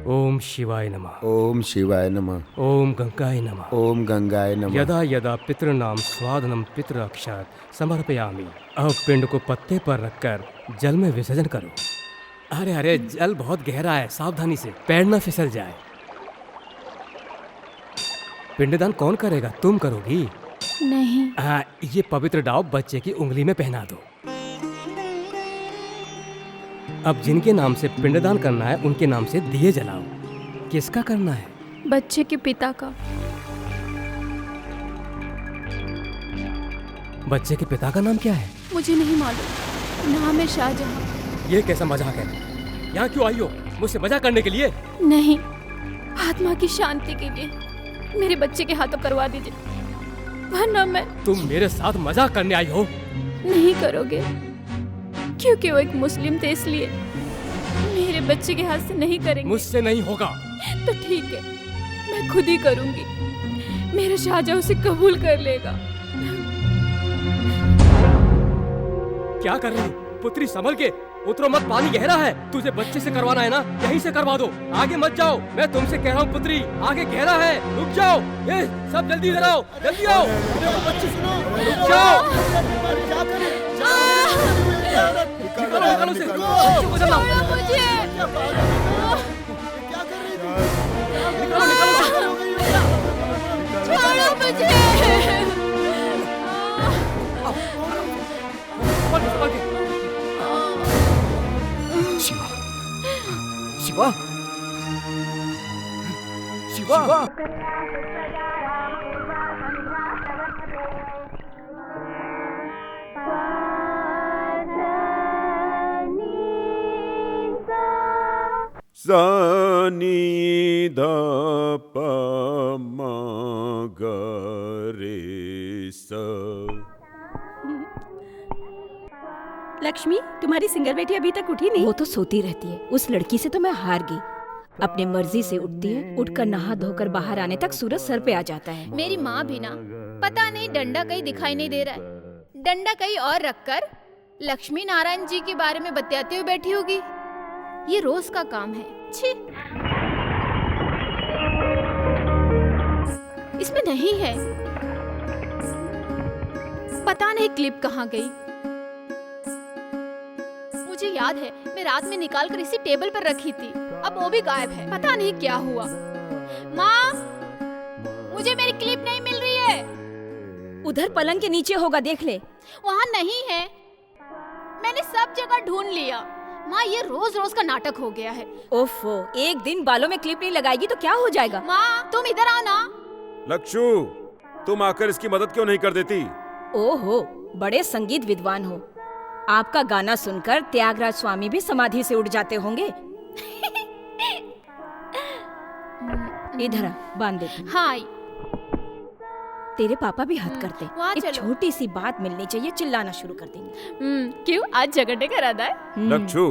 ओम शिवाय नमः। ओम शिवाय नमः। ओम गंगाय नमः। ओम गंगाय नमः। यदा यदा पितृनाम स्वादनम पितृ अक्षात समर्पयामि। अब पिंड को पत्ते पर रखकर जल में विसर्जन करो। अरे अरे, जल बहुत गहरा है, सावधानी से, पैर न फिसल जाए। पिंडदान कौन करेगा? तुम करोगी? नहीं। ये पवित्र डाव बच्चे की उंगली में पहना दो। अब जिनके नाम से पिंडदान करना है उनके नाम से दिए जलाओ। किसका करना है? बच्चे के पिता का। बच्चे के पिता का नाम क्या है? मुझे नहीं मालूम, नाम है शाहजहां। ये कैसा मजाक है? यहाँ क्यों आई हो? मुझसे मजाक करने के लिए? नहीं, आत्मा की शांति के लिए मेरे बच्चे के हाथों करवा दीजिए, वरना मैं। तुम मेरे साथ मजाक करने आई हो? नहीं करोगे? क्योंकि वो एक मुस्लिम थे, इसलिए मेरे बच्चे के हाथ से नहीं करेंगे। मुझसे नहीं होगा। तो ठीक है, मैं खुद ही करूंगी। मेरा शाहजहां उसे कबूल कर लेगा। क्या कर रही हो? पुत्री संभल के, उतरो मत, पानी गहरा है। तुझे बच्चे से करवाना है ना, यहीं से करवा दो, आगे मत जाओ। मैं तुमसे कह रहा हूँ पुत्री, आगे गहरा है, रुक जाओ। ये सब जल्दी इधर आओ, जल्दी आओ। बच्चे सुनो, रुक जाओ। निकालो निकालो से, बच्चे को जलाओ। निकालो निकालो से। छोड़ो मुझे। शिवा, शिवा, शिवा। सा नी ध प म ग रे सा। लक्ष्मी, तुम्हारी सिंगर बेटी अभी तक उठी नहीं? वो तो सोती रहती है। उस लड़की से तो मैं हार गई। अपने मर्जी से उठती है, उठकर नहा धोकर बाहर आने तक सूरज सर पे आ जाता है। मेरी माँ भी ना, पता नहीं डंडा कहीं दिखाई नहीं दे रहा है, डंडा कहीं और रखकर लक्ष्मी नारायण जी के बारे में बतियाते हुए बैठी होगी। ये रोज का काम है। छी, इसमें नहीं है। पता नहीं क्लिप कहाँ गई। मुझे याद है, मैं रात में निकाल कर इसी टेबल पर रखी थी, अब वो भी गायब है। पता नहीं क्या हुआ। माँ, मुझे मेरी क्लिप नहीं मिल रही है। उधर पलंग के नीचे होगा, देख ले। वहाँ नहीं है, मैंने सब जगह ढूंढ लिया। माँ, ये रोज रोज का नाटक हो गया है। ओफो, एक दिन बालों में क्लिप नहीं लगाएगी तो क्या हो जाएगा? माँ, तुम इधर आओ ना। लक्षु, तुम आकर इसकी मदद क्यों नहीं कर देती? ओहो, बड़े संगीत विद्वान हो। आपका गाना सुनकर त्यागराज स्वामी भी समाधि से उठ जाते होंगे। इधर आ, बांध देती हूँ। हाँ, तेरे पापा भी हद करते। वहाँ एक चलो। छोटी सी बात मिलनी चाहिए, चिल्लाना शुरू कर देंगे। क्यों, आज झगड़ने का इरादा है? लक्षु,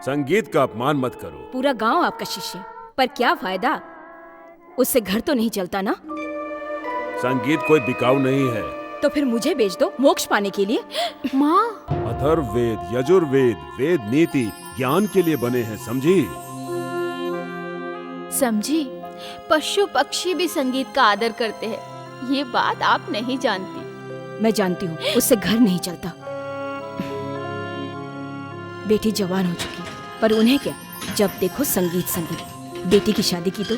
संगीत का अपमान मत करो। पूरा गांव आपका शिष्य, पर क्या फायदा? उससे घर तो नहीं चलता ना। संगीत कोई बिकाऊ नहीं है। तो फिर मुझे बेच दो मोक्ष पाने के लिए। माँ, अथर्ववेद, यजुर्वेद, वेद नीति ज्ञान के लिए बने हैं, समझी? समझी? पशु पक्षी भी संगीत का आदर करते हैं, ये बात आप नहीं जानती। मैं जानती हूँ, उससे घर नहीं चलता। बेटी जवान हो चुकी, पर उन्हें क्या, जब देखो संगीत संगीत। बेटी की शादी की तो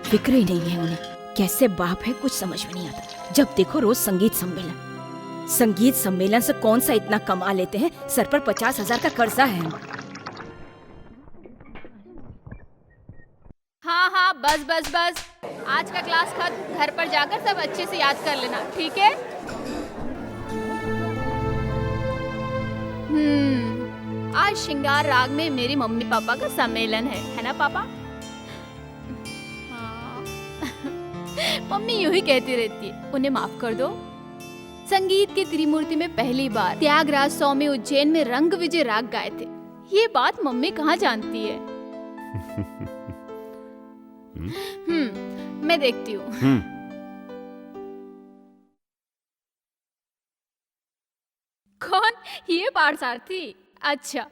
फिक्र ही नहीं है उन्हें। कैसे बाप है, कुछ समझ में नहीं आता। जब देखो रोज संगीत सम्मेलन। संगीत सम्मेलन से कौन सा इतना कमा लेते हैं? सर पर 50,000 का कर्जा है। हाँ हाँ, बस बस बस, आज का क्लास खत्म। घर पर जाकर सब अच्छे से याद कर लेना, ठीक है? आज श्रृंगार राग में मेरी मम्मी पापा का सम्मेलन है ना पापा? हाँ। मम्मी यूं ही कहती रहती है, उन्हें माफ कर दो। संगीत के त्रिमूर्ति में पहली बार त्यागराज स्वामी उज्जैन में रंग विजय राग गाए थे। ये बात मम्मी कहाँ जानती है? मैं देखती हूँ। कौन? ये पाठसारथी? अच्छा,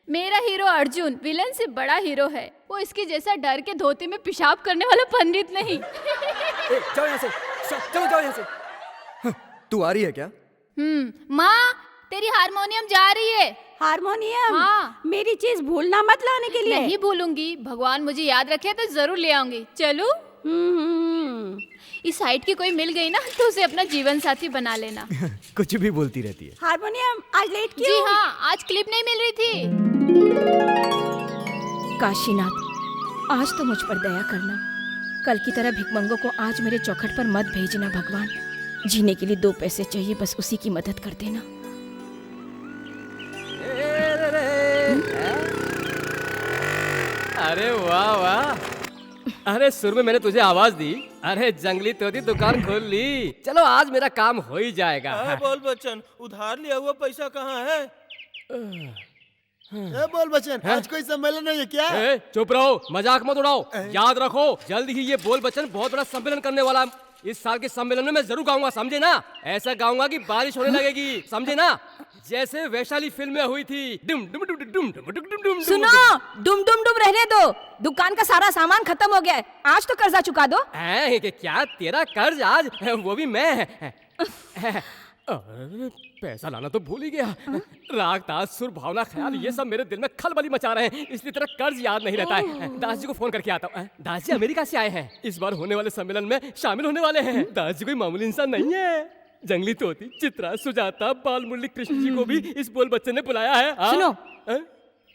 मेरा हीरो अर्जुन विलन से बड़ा हीरो है। वो इसके जैसा डर के धोती में पेशाब करने वाला पंडित नहीं। जाओ यहाँ से, चलो जाओ यहाँ से। तू आ रही है क्या? माँ, तेरी हारमोनियम जा रही है। हारमोनियम? हाँ। मेरी चीज भूलना मत लाने के लिए। नहीं भूलूंगी, भगवान मुझे याद रखे तो जरूर ले आऊंगी। चलूं? इस साइड की कोई मिल गई ना तो उसे अपना जीवन साथी बना लेना। कुछ भी बोलती रहती है। हारमोनियम आज लेट क्यों? जी हाँ, आज क्लिप नहीं मिल रही थी। काशीनाथ, आज तो मुझ पर दया करना। कल की तरह भिखमंगों को आज मेरे चौखट पर मत भेजना भगवान। जीने के लिए 2 पैसे चाहिए, बस उसी की मदद कर देना। अरे वाह वाह, अरे सुर में मैंने तुझे आवाज दी। अरे जंगली तोती दुकान खोल ली। चलो आज मेरा काम हो ही जाएगा। बोल बच्चन, उधार लिया हुआ पैसा कहाँ है? बोल बच्चन, आज कोई सम्मेलन है क्या? चुप रहो, मजाक मत उड़ाओ। याद रखो, जल्द ही ये बोल बच्चन बहुत बड़ा सम्मेलन करने वाला है। इस साल के सम्मेलन में मैं जरूर गाऊंगा, समझे ना? ऐसा गाऊंगा कि बारिश होने लगेगी, समझे ना? जैसे वैशाली फिल्म में हुई थी। डुम डुम डुम डुम डुम डुम डुम डुम। सुनो, डुम डुम डुम रहने दो। दुकान का सारा सामान खत्म हो गया है। आज तो कर्जा चुका दो। क्या तेरा कर्ज आज? वो भी मैं? अरे पैसा लाना तो भूल ही गया। राग ताज सुर भावना ख्याल ये सब मेरे दिल में खलबली मचा रहे हैं, इसलिए तेरा कर्ज याद नहीं रहता है। दास जी को फोन करके आता हूँ। दास जी अमेरिका से आए हैं, इस बार होने वाले सम्मेलन में शामिल होने वाले हैं। दास जी कोई मामूली इंसान नहीं है। जंगली तोती, चित्रा, सुजाता, बाल मुरली कृष्ण जी को भी इस बोल बच्चे ने बुलाया है। सुनो,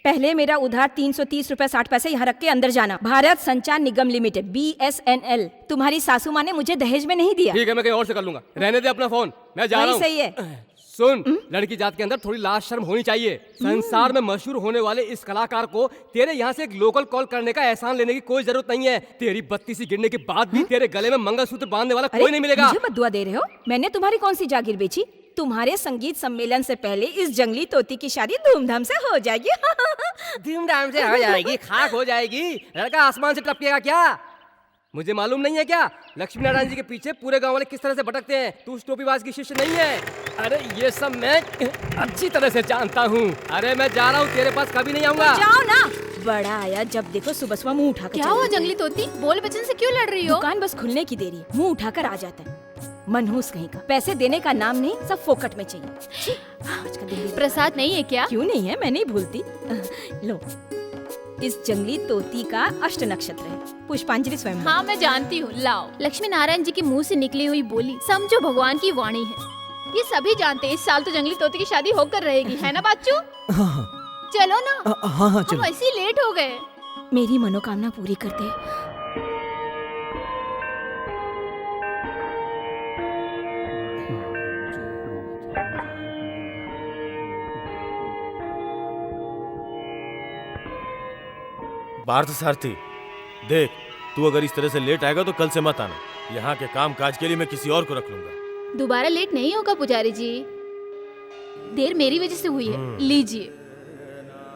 पहले मेरा उधार 330 रुपए 60 पैसे यहाँ रख के अंदर जाना। भारत संचार निगम लिमिटेड BSNL। तुम्हारी सासू माँ ने मुझे दहेज में नहीं दिया। ठीक है, मैं कहीं और से कर लूंगा। रहने दे अपना फोन, मैं जा रहा हूँ। सही है। सुन, लड़की जात के अंदर थोड़ी लाज शर्म होनी चाहिए। संसार में मशहूर होने वाले इस कलाकार को तेरे यहाँ से एक लोकल कॉल करने का एहसान लेने की कोई जरूरत नहीं है। तेरी बत्ती सी गिरने के बाद भी तेरे गले में मंगलसूत्र बांधने वाला कोई नहीं मिलेगा। मुझे बद्दुआ दे रहे हो? मैंने तुम्हारी कौन सी जागीर बेची? तुम्हारे संगीत सम्मेलन से पहले इस जंगली तोती की शादी धूमधाम से हो जाएगी। धूमधाम से हो जाएगी, खाक हो जाएगी। लड़का आसमान से टपकेगा क्या? मुझे मालूम नहीं है क्या लक्ष्मी नारायण जी के पीछे पूरे गांव वाले किस तरह से भटकते हैं? तू उस टोपीबाज की शिष्य नहीं है। अरे ये सब मैं अच्छी तरह से जानता हूँ। अरे मैं जा रहा हूँ, तेरे पास कभी नहीं आऊंगा। जाओ ना। बड़ा आया, जब देखो सुबह सुबह मुंह उठाकर। क्या हुआ जंगली तोती? बोल बच्चन से क्यों लड़ रही हो? दुकान बस खुलने की देरी है, मुंह उठाकर आ जाता है। मनहूस कहीं का, पैसे देने का नाम नहीं, सब फोकट में चाहिए। आज का दिन प्रसाद नहीं है क्या? क्यों नहीं है, मैं नहीं भूलती। लो, इस जंगली तोती का अष्ट नक्षत्र है, पुष्पांजलि स्वयं। हाँ मैं जानती हूँ, लाओ। लक्ष्मी नारायण जी के मुंह से निकली हुई बोली समझो भगवान की वाणी है। ये सभी जानते हैं इस साल तो जंगली तोती की शादी होकर रहेगी, है ना बाचू? हाँ, चलो ना। हाँ, चलो। हम ऐसे ही लेट हो गए। मेरी मनोकामना पूरी कर दे। पार्थ सारथी, देख तू अगर इस तरह से लेट आएगा तो कल से मत आना। यहाँ के काम काज के लिए मैं किसी और को रख लूंगा। दोबारा लेट नहीं होगा पुजारी जी, देर मेरी वजह से हुई है, लीजिए।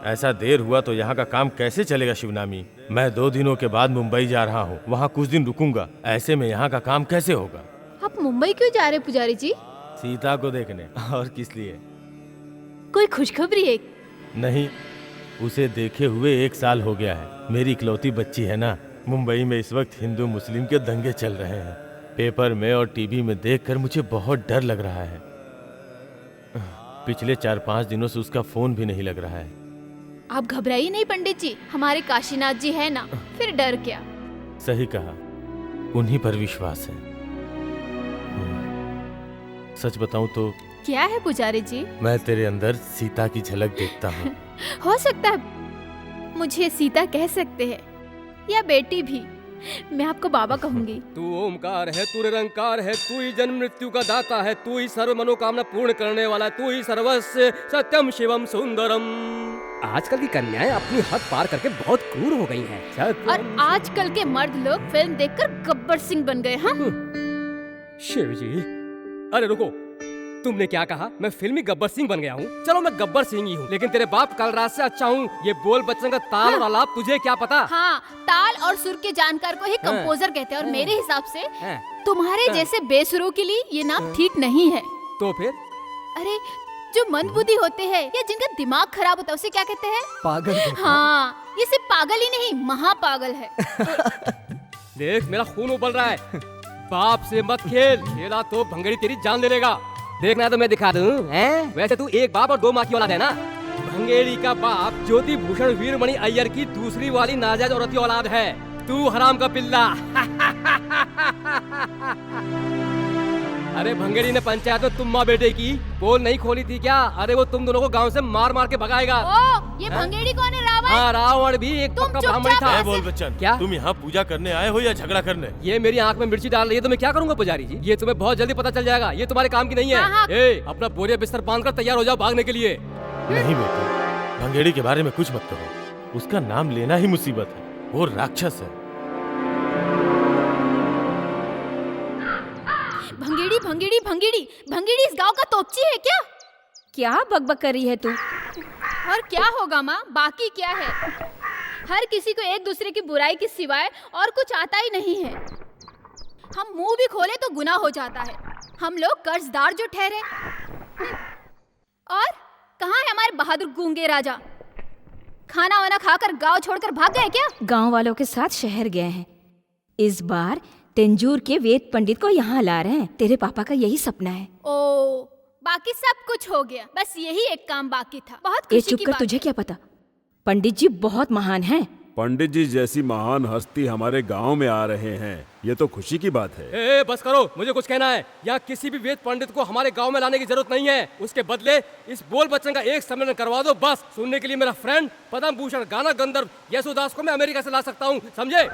ऐसा देर हुआ तो यहाँ का काम कैसे चलेगा शिवनामी? मैं 2 दिनों के बाद मुंबई जा रहा हूँ, वहाँ कुछ दिन रुकूंगा। ऐसे में यहाँ का काम कैसे होगा? आप मुंबई क्यों जा रहे हैं पुजारी जी? सीता को देखने, और किस लिए? कोई खुशखबरी है? नहीं, उसे देखे हुए 1 साल हो गया है। मेरी इकलौती बच्ची है ना। मुंबई में इस वक्त हिंदू मुस्लिम के दंगे चल रहे हैं। पेपर में और टीवी में देखकर मुझे बहुत डर लग रहा है। पिछले 4-5 दिनों से उसका फोन भी नहीं लग रहा है। आप घबराइए नहीं पंडित जी, हमारे काशीनाथ जी है ना, फिर डर क्या। सही कहा, उन्हीं पर विश्वास है। सच बताऊं तो क्या है पुजारी जी? मैं तेरे अंदर सीता की झलक देखता हूँ। हो सकता है मुझे सीता कह सकते हैं, या बेटी भी, मैं आपको बाबा कहूंगी। तू ओमकार है, तू निरंकार है, तू ही जन्म मृत्यु का दाता है, तू ही सर्व मनोकामना पूर्ण करने वाला, तू ही सर्वस्व सत्यम शिवम सुंदरम। आजकल की कन्याएं अपनी हद पार करके बहुत क्रूर हो गई हैं। और आजकल के मर्द लोग फिल्म देखकर गब्बर सिंह बन गए। हाँ शिव जी, अरे रुको, तुमने क्या कहा? मैं फिल्मी गब्बर सिंह बन गया हूँ? चलो मैं गब्बर सिंह ही हूँ, लेकिन तेरे बाप कल रात से अच्छा हूँ। ये बोल बच्चन का ताल और आलाप तुझे क्या पता? हाँ, ताल और सुर के जानकार को ही कंपोजर कहते हैं, और मेरे हिसाब से तुम्हारे जैसे बेसुरों के लिए ये नाम ठीक नहीं है। तो फिर? अरे जो मंदबुद्धि होते हैं या जिनका दिमाग खराब होता है उसे क्या कहते हैं? पागल कहते हैं। हाँ, ये सिर्फ पागल ही नहीं महापागल है। देख मेरा खून उबल रहा है। बाप से मत खेल, खेला तो भंगड़ी तेरी जान ले लेगा। देखना है तो मैं दिखा दूं, हैं? वैसे तू एक बाप और दो माँ की औलाद है ना। भंगेड़ी का बाप ज्योति भूषण वीरमणि अय्यर की दूसरी वाली नाजायज औरत की औलाद है। तू हराम का पिल्ला। अरे भंगेड़ी ने पंचायत में तुम माँ बेटे की पोल नहीं खोली थी क्या? अरे वो तुम दोनों को गांव से मार मार के भगाएगा। ओ, ये भंगेड़ी कौन है? रावण? हाँ, रावण भी एक तुम पक्का चुपचाप ब्राह्मण था। ए बोल बच्चन, क्या? तुम यहाँ पूजा करने आए हो या झगड़ा करने? ये मेरी आंख में मिर्ची डाल रही है तो मैं क्या करूंगा पुजारी जी? ये तुम्हें बहुत जल्दी पता चल जाएगा। ये तुम्हारे काम की नहीं है। हाँ। ए, अपना बोरिया बिस्तर बांध कर तैयार हो जाओ भागने के लिए। नहीं बेटे, भंगेड़ी के बारे में कुछ मत कहो। उसका नाम लेना ही मुसीबत है। वो राक्षस है। भंगेड़ी भंगेड़ी भंगेड़ी भंगेड़ी इस गांव का तोपची है क्या? क्या बकबक कर रही है तू? और क्या होगा माँ, बाकी क्या है? हर किसी को एक दूसरे की बुराई के सिवाय और कुछ आता ही नहीं है। हम मुंह भी खोले तो गुनाह हो जाता है। हम लोग कर्जदार जो ठहरे। और कहाँ है हमारे बहादुर गूंगे राजा? खाना वाना खाकर गांव छोड़कर भाग गए क्या? गांव वालों के साथ शहर गए हैं। इस बार तेंजूर के वेद पंडित को यहाँ ला रहे हैं। तेरे पापा का यही सपना है। ओ, बाकी सब कुछ हो गया, बस यही एक काम बाकी था। बहुत ए खुशी चुप की कर, बात तुझे है। क्या पता? पंडित जी बहुत महान हैं। पंडित जी जैसी महान हस्ती हमारे गांव में आ रहे हैं, ये तो खुशी की बात है। ए, बस करो, मुझे कुछ कहना है। यहाँ किसी भी वेद पंडित को हमारे गांव में लाने की जरूरत नहीं है। उसके बदले इस बोल बच्चन का एक सम्मेलन करवा दो बस। सुनने के लिए मेरा फ्रेंड पद्म भूषण गाना गंधर्व यशोदास को मैं अमेरिका से ला सकता हूँ, समझे?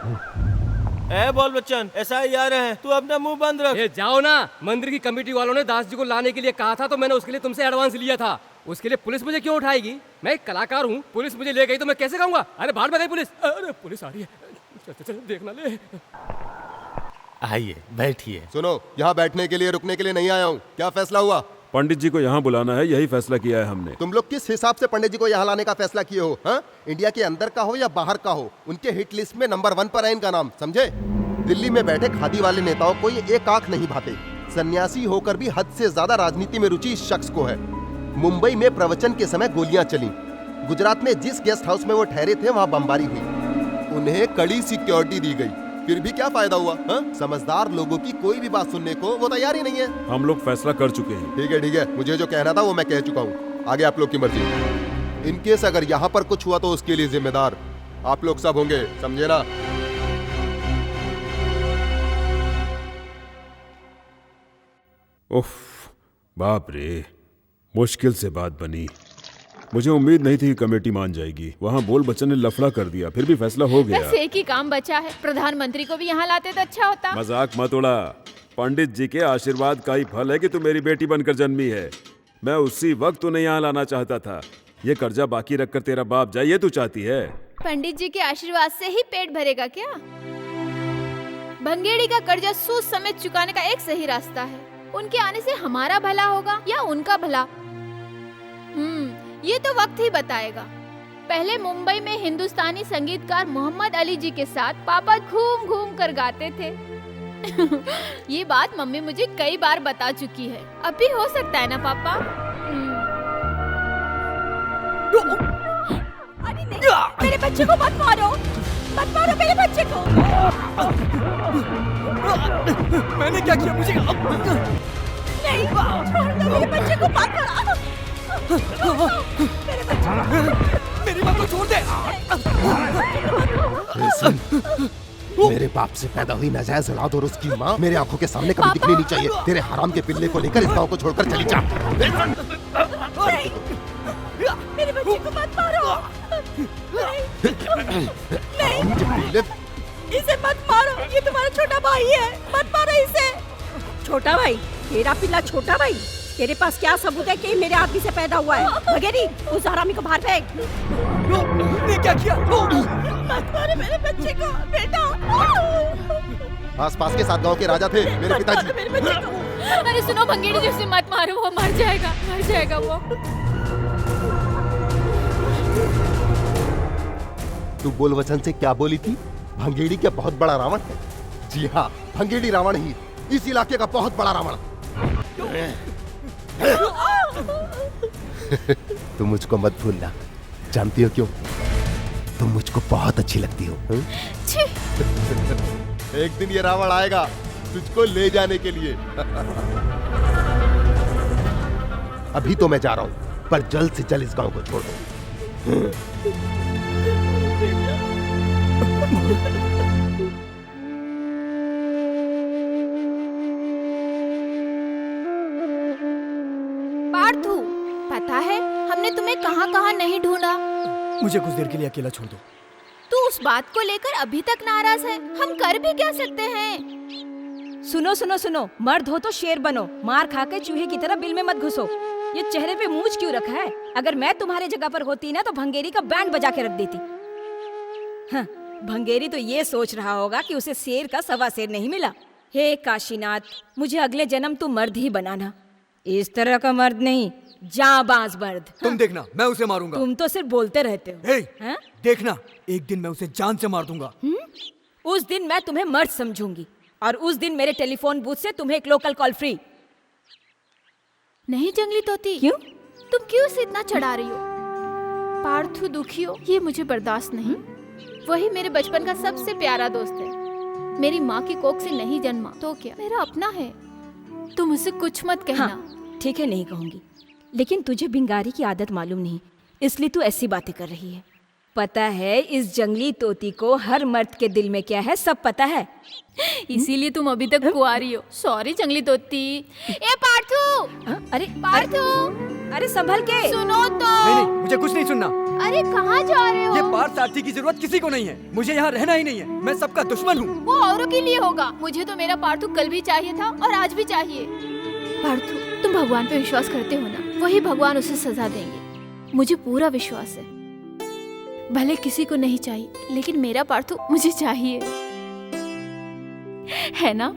ए बोल बच्चन, ऐसा ही आ रहे हैं, तू अपना मुंह बंद रख। ए, जाओ ना। मंदिर की कमेटी वालों ने दास जी को लाने के लिए कहा था तो मैंने उसके लिए तुमसे एडवांस लिया था। उसके लिए पुलिस मुझे क्यों उठाएगी? मैं एक कलाकार हूँ, पुलिस मुझे ले गई तो मैं कैसे कहूँगा अरे बाहर में गई पुलिस? अरे पुलिस आ रही है, चल चल देखना ले। आइए बैठिए। सुनो, यहाँ बैठने के लिए रुकने के लिए नहीं आया हूँ। क्या फैसला हुआ? पंडित जी को यहाँ बुलाना है, यही फैसला किया है हमने। तुम लोग किस हिसाब से पंडित जी को यहाँ लाने का फैसला किए हो? हाँ? इंडिया के अंदर का हो या बाहर का हो, उनके हिट लिस्ट में नंबर 1 पर है इनका नाम, समझे? दिल्ली में बैठे खादी वाले नेताओं को ये एक आंख नहीं भाते। सन्यासी होकर भी हद से ज्यादा राजनीति में रुचि इस शख्स को है। मुंबई में प्रवचन के समय गोलियां चली। गुजरात में जिस गेस्ट हाउस में वो ठहरे थे वहाँ बमबारी हुई। उन्हें कड़ी सिक्योरिटी दी गई, फिर भी क्या फायदा हुआ? हाँ? समझदार लोगों की कोई भी बात सुनने को वो तैयार ही नहीं है। हम लोग फैसला कर चुके हैं। ठीक है, मुझे जो कहना था वो मैं कह चुका हूँ। आगे आप लोग की मर्जी। इनकेस अगर यहाँ पर कुछ हुआ तो उसके लिए जिम्मेदार आप लोग सब होंगे, समझे ना? उफ, बाप रे, मुश्किल से बात बनी। मुझे उम्मीद नहीं थी कि कमेटी मान जाएगी। वहाँ बोल बच्चन ने लफड़ा कर दिया, फिर भी फैसला हो गया। बस एक ही काम बचा है, प्रधानमंत्री को भी यहाँ लाते तो अच्छा होता। मजाक मत उड़ा। पंडित जी के आशीर्वाद का ही फल है कि तू मेरी बेटी बनकर जन्मी है। मैं उसी वक्त उन्हें यहाँ लाना चाहता था। ये कर्जा बाकी रखकर तेरा बाप जाए, ये तू चाहती है? पंडित जी के आशीर्वाद से ही पेट भरेगा क्या? भंगेड़ी का कर्जा सूद समेत चुकाने का एक सही रास्ता है। उनके आने से हमारा भला होगा या उनका भला, ये तो वक्त ही बताएगा। पहले मुंबई में हिंदुस्तानी संगीतकार मोहम्मद अली जी के साथ पापा घूम घूम कर गाते थे। ये बात मम्मी मुझे कई बार बता चुकी है। अब भी हो सकता है ना पापा? अरे नहीं, मेरे बच्चे को मत मारो, मत मारो मेरे बच्चे को। मैंने क्या किया? मुझे नहीं, छोड़ दो मेरे बच्चे को, मत मारो। मेरे बच्चे को, मेरी माँ को छोड़ दे। मेरे बाप से पैदा हुई नाजायज औलाद और उसकी माँ मेरे आंखों के सामने कभी दिखनी नहीं चाहिए। तेरे हराम के पिल्ले को लेकर इस गांव को छोड़कर चली जा। नहीं, मेरे बच्चे को मत मारो। नहीं, इसे मत मारो, ये तुम्हारा छोटा भाई है, मत मारो इसे। छोटा भाई? तेरा पिल्ला छोटा भाई? तेरे पास क्या सबूत है कि मेरे आदमी से पैदा हुआ है? भगेरी, उस हरामी को बाहर फेंक। ने क्या किया? मत मारो मेरे बच्चे को, बेटा। आस-पास के 7 गांव के राजा थे मेरे पिताजी। मेरे बच्चे को। अरे सुनो भंगेड़ी जी, उसे मत मारो, वो मर जाएगा वो। तू बोल वचन से क्या बोली थी? भंगेड़ी क्या बहुत बड़ा रावण है? जी हाँ, भंगेड़ी रावण ही, इस इलाके का बहुत बड़ा रावण। तुम मुझको मत भूलना। जानती हो क्यों? तुम मुझको बहुत अच्छी लगती हो। एक दिन ये रावण आएगा तुझको ले जाने के लिए। अभी तो मैं जा रहा हूं, पर जल्द से जल्द इस गांव को छोड़ दो। पार्थू, पता है हमने तुम्हें कहाँ कहाँ नहीं ढूंढा। मुझे कुछ देर के लिए अकेला छोड़ दो। तू उस बात को लेकर अभी तक नाराज है। हम कर भी क्या सकते हैं? सुनो सुनो सुनो, मर्द हो तो शेर बनो, मार खा के चूहे की तरह बिल में मत घुसो। ये चेहरे पे मूंछ क्यों रखा है? अगर मैं तुम्हारे जगह पर होती ना तो भंगेरी का बैंड बजा के रख देती। हाँ, भंगेरी तो ये सोच रहा होगा कि उसे शेर का सवा शेर नहीं मिला। हे काशीनाथ, मुझे अगले जन्म तू मर्द ही बनाना, इस तरह का मर्द नहीं, जाबाज मर्द। तुम देखना, मैं उसे मारूंगा। तुम तो सिर्फ बोलते रहते हो। हे, हाँ? देखना, एक दिन मैं उसे जान से मार दूंगा। उस दिन मैं तुम्हें मर्द समझूंगी और उस दिन मेरे टेलीफोन बूथ से तुम्हें एक लोकल कॉल फ्री। नहीं जंगली तोती, क्यों? तुम क्यों उसे इतना चढ़ा रही हो? पार्थू दुखी हो ये मुझे बर्दाश्त नहीं। वही मेरे बचपन का सबसे प्यारा दोस्त है। मेरी माँ की कोख से नहीं जन्मा तो क्या, मेरा अपना है। तुम उसे कुछ मत कहना। हाँ, ठीक है, नहीं कहूंगी, लेकिन तुझे बिंगारी की आदत मालूम नहीं, इसलिए तू ऐसी बातें कर रही है। पता है इस जंगली तोती को हर मर्द के दिल में क्या है सब पता है। इसीलिए तुम अभी तक कुंवारी हो। सॉरी जंगली तोती। ए पार्थू! अरे पार्थू! अरे संभल के सुनो तो। नहीं, मुझे कुछ नहीं सुनना। अरे कहाँ जा रहे हो? ये पार्थ सारथी की जरूरत किसी को नहीं है। मुझे यहाँ रहना ही नहीं है। मैं सबका दुश्मन हूँ। वो औरों के लिए होगा। मुझे तो मेरा पार्थू कल भी चाहिए था और आज भी चाहिए। पार्थू, तुम भगवान पे विश्वास करते हो ना? वही भगवान उसे सजा देंगे, मुझे पूरा विश्वास है। भले किसी को नहीं चाहिए, लेकिन मेरा पार्थू मुझे चाहिए, है ना?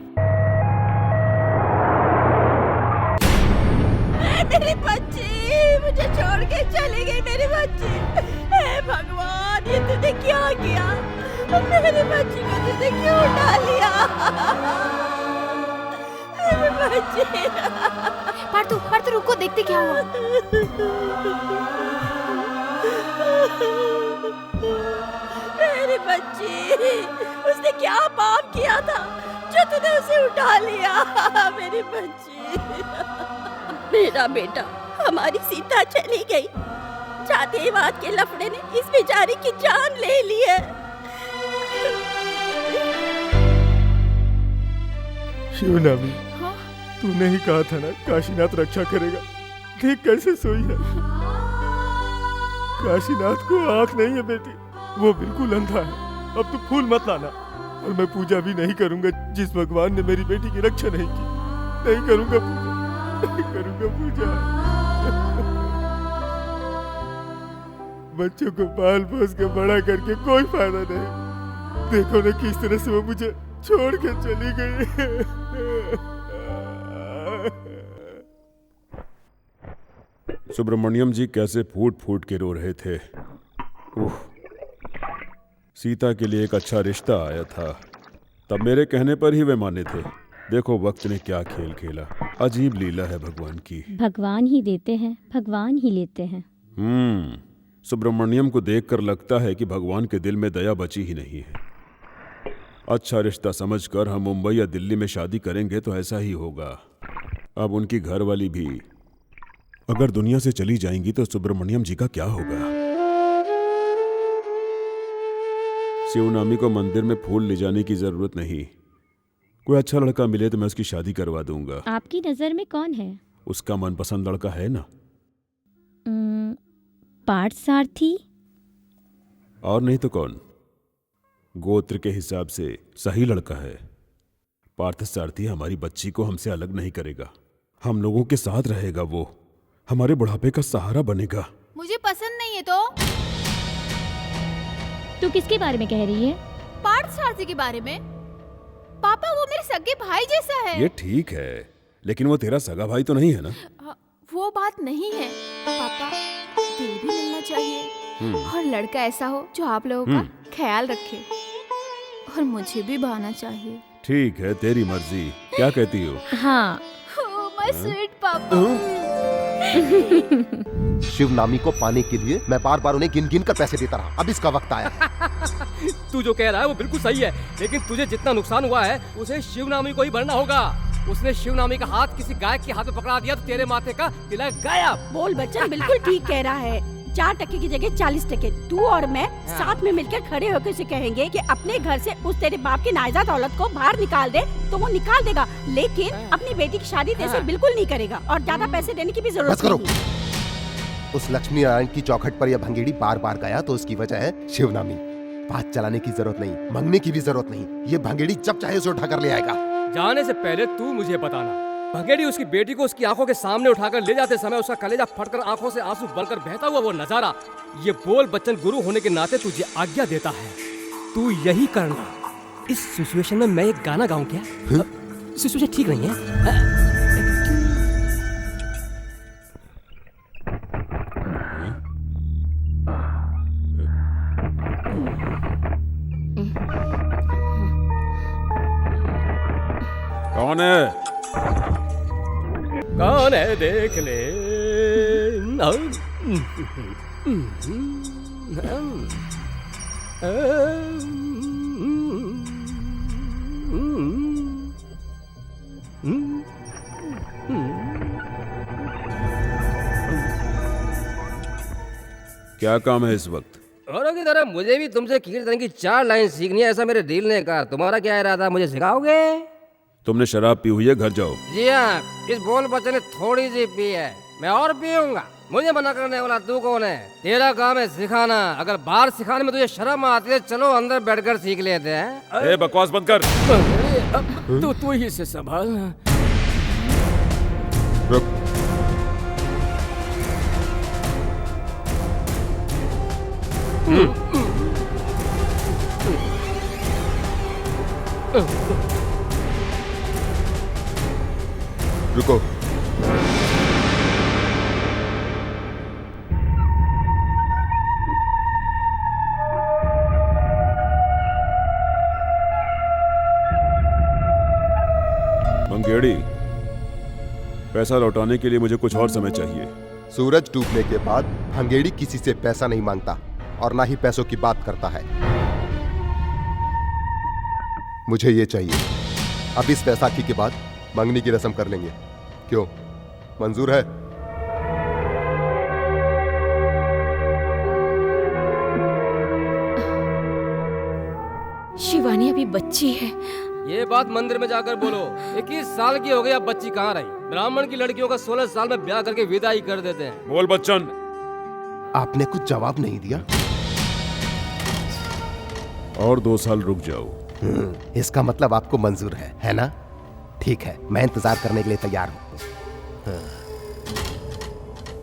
मेरी बच्ची मुझे छोड़ के चली गई। मेरी बच्ची, हे भगवान, ये तूने क्या किया? मेरी बच्ची को तूने क्यों उठा लिया? मेरी बच्ची। पार्थू, पार्थू रुको, देखते क्या हुआ। मेरी बच्ची, उसने क्या पाप किया था जो तूने उसे उठा लिया? मेरी बच्ची। मेरा बेटा, हमारी सीता चली गई। जातिवाद के लफड़े ने इस बेचारी की जान ले ली है। शिवनामी, तूने ही कहा था ना काशीनाथ रक्षा करेगा। देख कैसे सोई है। काशीनाथ को आंख नहीं है बेटी, वो बिल्कुल अंधा है। अब तू फूल मत लाना, और मैं पूजा भी नहीं करूंगा जिस भगवान ने मेरी बेटी की रक्षा नहीं की। नहीं करूंगा पूजा, नहीं करूंगा पूजा। बच्चों को पाल पोस के बड़ा करके कोई फायदा नहीं। देखो ना किस तरह से वो मुझे छोड़ के चली गई। सुब्रमण्यम जी कैसे फूट फूट के रो रहे थे। सीता के लिए एक अच्छा रिश्ता आया था, तब मेरे कहने पर ही वे माने थे। देखो वक्त ने क्या खेल खेला। अजीब लीला है भगवान की। भगवान ही देते हैं, भगवान ही लेते हैं। सुब्रमण्यम को देखकर लगता है कि भगवान के दिल में दया बची ही नहीं है। अच्छा रिश्ता समझकर हम मुंबई या दिल्ली में शादी करेंगे तो ऐसा ही होगा। अब उनकी घरवाली भी अगर दुनिया से चली जाएंगी तो सुब्रमण्यम जी का क्या होगा? शिवनामी को मंदिर में फूल ले जाने की जरूरत नहीं। कोई अच्छा लड़का मिले तो मैं उसकी शादी करवा दूंगा। आपकी नजर में कौन है? उसका मनपसंद लड़का है ना। पार्थ सारथी। और नहीं तो कौन? गोत्र के हिसाब से सही लड़का है। पार्थ सारथी हमारी बच्ची को हमसे अलग नहीं करेगा, हम लोगों के साथ रहेगा। वो हमारे बुढ़ापे का सहारा बनेगा। मुझे पसंद नहीं है। तो तू किसके बारे में कह रही है? पार्थ सारथी के बारे में। पापा, वो मेरे सगे भाई जैसा है। ये ठीक है, लेकिन वो तेरा सगा भाई तो नहीं है ना। वो बात नहीं है पापा, दिल भी मिलना चाहिए और लड़का ऐसा हो जो आप लोगों का ख्याल रखे, और मुझे भी भाना चाहिए। ठीक है, तेरी मर्जी। क्या कहती हो? हाँ। माय स्वीट पापा। शिव नामी को पाने के लिए मैं बार बार उन्हें गिन गिन कर पैसे देता रहा। अब इसका वक्त आया है। तू जो कह रहा है वो बिल्कुल सही है, लेकिन तुझे जितना नुकसान हुआ है उसे शिवनामी को ही भरना होगा। उसने शिवनामी का हाथ किसी गायक के हाथ में पकड़ा दिया तो तेरे माथे का तिलक गायब। बोल बच्चन बिल्कुल ठीक कह रहा है। 4 टके की जगह 40 टके तू और मैं साथ में मिलकर खड़े होकर उसे कहेंगे कि अपने घर से उस तेरे बाप की नाजायज औलाद को बाहर निकाल दे, तो वो निकाल देगा, लेकिन अपनी बेटी की शादी तेरे से बिल्कुल नहीं करेगा और ज्यादा पैसे देने की भी जरूरत नहीं। उस लक्ष्मी नारायण की चौखट पर यह भंगेड़ी बार बार गया तो उसकी वजह है शिवनामी। बात चलाने की जरूरत नहीं, मंगने की भी जरूरत नहीं। ये भंगेड़ी जब चाहे उसे उठाकर ले आएगा। जाने से पहले तू मुझे बताना, भंगेड़ी उसकी बेटी को उसकी आंखों के सामने उठाकर ले जाते समय उसका कलेजा फटकर आंखों से आंसू बनकर बहता हुआ वो नजारा, ये बोल बच्चन गुरु होने के नाते तुझे आज्ञा देता है, तू यही करना। इस सिचुएशन में मैं एक गाना गाऊं क्या? सिचुएशन ठीक नहीं है। कौन है? कौन है देख ले। क्या काम है इस वक्त? औरों की तरह मुझे भी तुमसे कीर्तन की 4 लाइन सीखनी है, ऐसा मेरे दिल ने कहा। तुम्हारा क्या इरादा, मुझे सिखाओगे? तुमने शराब पी हुई है, घर जाओ। जी हाँ, इस बोल बच्चन ने थोड़ी सी पी है, मैं और पीऊंगा। मुझे मना करने वाला तू कौन है? तेरा काम है सिखाना। अगर बाहर सिखाने में तुझे शर्म आती है, चलो अंदर बैठकर सीख लेते हैं। ए, बकवास बंद कर। तू ही से संभाल। रुक। रुको। मंगेड़ी, पैसा लौटाने के लिए मुझे कुछ और समय चाहिए। सूरज डूबने के बाद भंगेड़ी किसी से पैसा नहीं मांगता और ना ही पैसों की बात करता है। मुझे ये चाहिए। अब इस बैसाखी के बाद मंगनी की रस्म कर लेंगे। क्यों, मंजूर है? शिवानी अभी बच्ची है। ये बात मंदिर में जाकर बोलो। 21 साल की हो गई, अब बच्ची कहाँ रही? ब्राह्मण की लड़कियों का 16 साल में ब्याह करके विदाई कर देते हैं। बोल बच्चन। आपने कुछ जवाब नहीं दिया। और 2 साल रुक जाओ। इसका मतलब आपको मंजूर है ना? ठीक है, मैं इंतजार करने के लिए तैयार हूँ।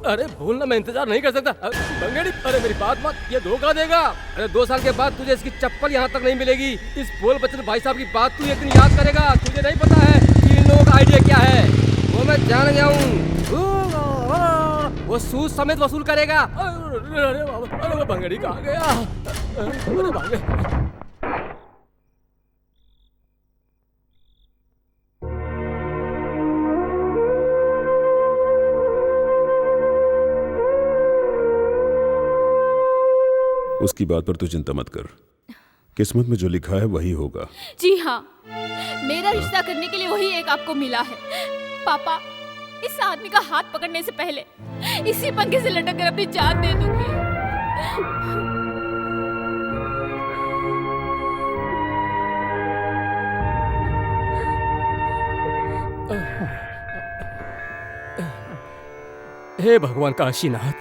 अरे भूलना, मैं इंतजार नहीं कर सकता। भंगेड़ी, अरे मेरी बात मत, ये धोखा देगा। अरे 2 साल के बाद तुझे इसकी चप्पल यहाँ तक नहीं मिलेगी। इस बोल बच्चन भाई साहब की बात तू एक दिन याद करेगा। तुझे नहीं पता है कि इन लोगों का आइडिया क्या है। वो मैं जान गया हूँ। वो सूद समेत वसूल करेगा। अरे वो भंगेड़ी कहाँ गया? अरे भागे। उसकी बात पर तू चिंता मत कर, किस्मत में जो लिखा है वही होगा। जी हाँ, मेरा रिश्ता करने के लिए वही एक आपको मिला है। पापा, इस आदमी का हाथ पकड़ने से पहले इसी पंखे से लटक कर अपनी जान दे दूंगी। हे भगवान काशीनाथ,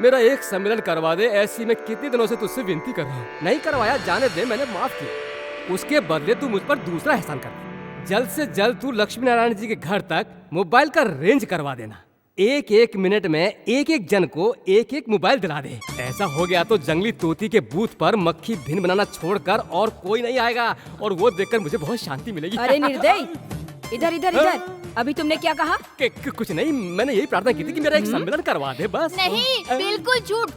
मेरा एक सम्मेलन करवा दे। ऐसी मैं कितने दिनों से तुझसे विनती कर रहा हूँ, नहीं करवाया। जाने दे, मैंने माफ किया। उसके बदले तू मुझ पर दूसरा एहसान कर दे। जल्द से जल्द तू लक्ष्मी नारायण जी के घर तक मोबाइल का रेंज करवा देना। 1-1 मिनट में एक जन को एक मोबाइल दिला दे। ऐसा हो गया तो जंगली तोती के बूथ पर मक्खी भिन बनाना छोड़कर और कोई नहीं आएगा, और वो देखकर मुझे बहुत शांति मिलेगी। अरे निर्दयी, इधर इधर इधर। अभी तुमने क्या कहा? कुछ नहीं, मैंने यही प्रार्थना की थी कि मेरा एक सम्मेलन करवा दे, बस। नहीं, बिल्कुल झूठ।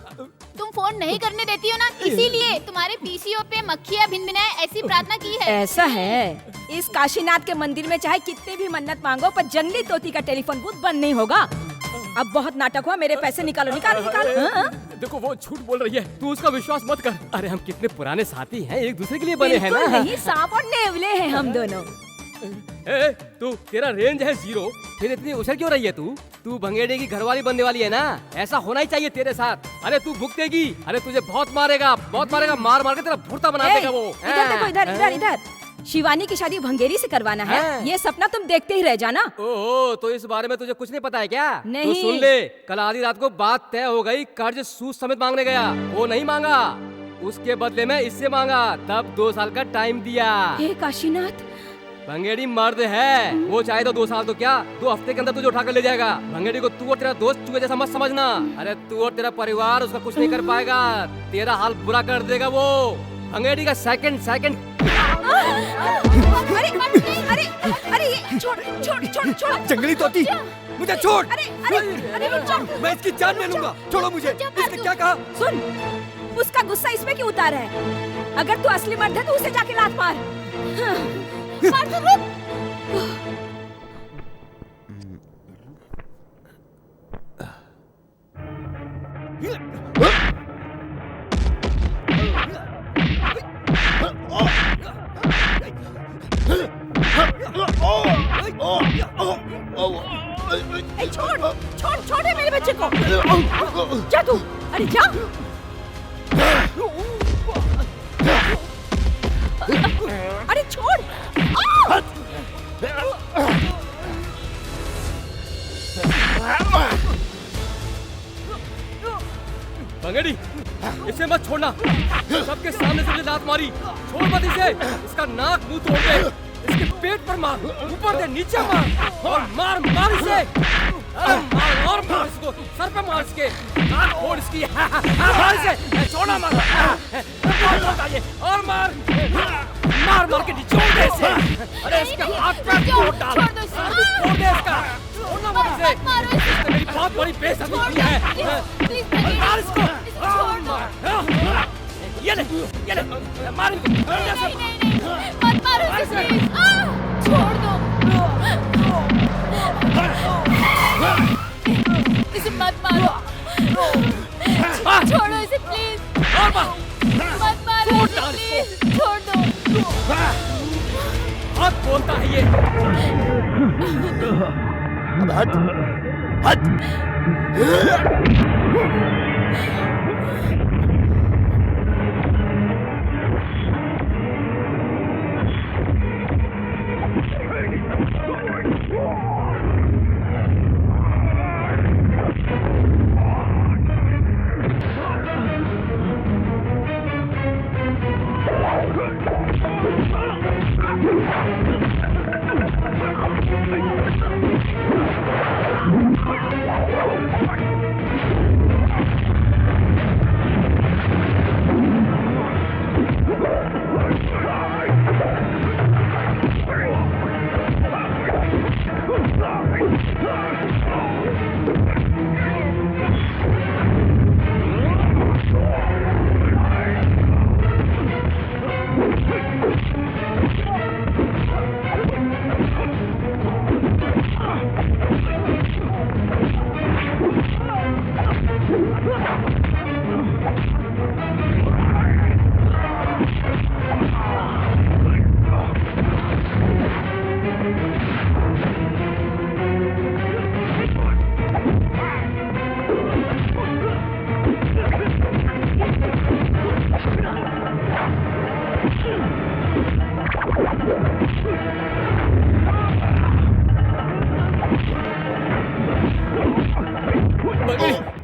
तुम फोन नहीं करने देती हो ना, इसीलिए तुम्हारे पीसीओ पे मक्खियाँ भिनभिनाए ऐसी प्रार्थना की है। ऐसा है, इस काशीनाथ के मंदिर में चाहे कितने भी मन्नत मांगो पर जंगली तोती का टेलीफोन बूथ बंद नहीं होगा। अब बहुत नाटक हुआ, मेरे पैसे निकालो, निकालो निकालो। हाँ? देखो वो झूठ बोल रही है, तू उसका विश्वास मत कर। अरे हम कितने पुराने साथी हैं, एक दूसरे के लिए बने हैं बिल्कुल ना। नहीं, सांप और नेवले हैं हम दोनों। ए, तू तेरा रेंज है 0, फिर इतनी उछल क्यों रही है तू? तू भंगेड़े की घरवाली बनने वाली है ना, ऐसा होना ही चाहिए तेरे साथ। अरे तू भुगतेगी, अरे तुझे बहुत मारेगा, मार मार के तेरा भुर्ता बना देगा वो। इधर देखो, इधर इधर इधर। शिवानी की शादी भंगेरी से करवाना है, ये सपना तुम देखते ही रह जाना। ओहो, तो इस बारे में तुझे कुछ नहीं पता है क्या? नहीं। तो सुन ले, कल आधी रात को बात तय हो गई, कर्ज सूद समेत मांगने गया, वो नहीं मांगा, उसके बदले में इससे मांगा, तब 2 साल का टाइम दिया। हे काशीनाथ, भंगेड़ी मर्द है, वो चाहे तो 2 साल तो क्या, 2 हफ्ते के अंदर तुझे उठा कर ले जाएगा। भंगेड़ी को तू और तेरा दोस्त चूहे जैसा मत समझना। अरे तू और तेरा परिवार उसका कुछ नहीं कर पाएगा, तेरा हाल बुरा कर देगा वो। भंगेड़ी का सेकंड अरे अरे अरे ये छोड़ छोड़ छोड़ छोड़। जंगली तोती, मुझे छोड़। अरे अरे अरे रुक जा। मैं इसकी जान ले लूंगा, छोड़ो मुझे। इसने क्या कहा? सुन, उसका गुस्सा इसमें क्यों उतारा है? अगर तू असली मर्द है तो उसे जाके लात मार। मार तो रुक। छोड़ छोड़ छोड़ दे मेरे बच्चे को। जा तू, अरे जा। अरे छोड़। भंगेड़ी, इसे मत छोड़ना, सबके सामने से मुझे लात मारी, छोड़ मत इसे, इसका नाक मुंह तोड़ दे, इसके पेट पर मार, ऊपर दे, नीचे मार, और मार मार इसे, अरे मार और मार इसको, सर पे मार इसके, नाक फोड़ इसकी, मार इसे, छोड़ना मत, और मार मार मार के निचोड़ दे इसे, अरे इसके हाथ पे तोड़ डाल, सर भी तोड़ दे इसका, छोड़ना मत इसे, इसने मेरी बहुत बड़ी बेइज्जती की है, मार इसको, ये ले, मार इनको, मत मारो इसे, प्लीज, छोड़ दो, इसे मत मारो, छोड़ो इसे प्लीज, मत मारो इसे प्लीज, छोड़ दो। बहुत बोलता है ये। अब हट, हट।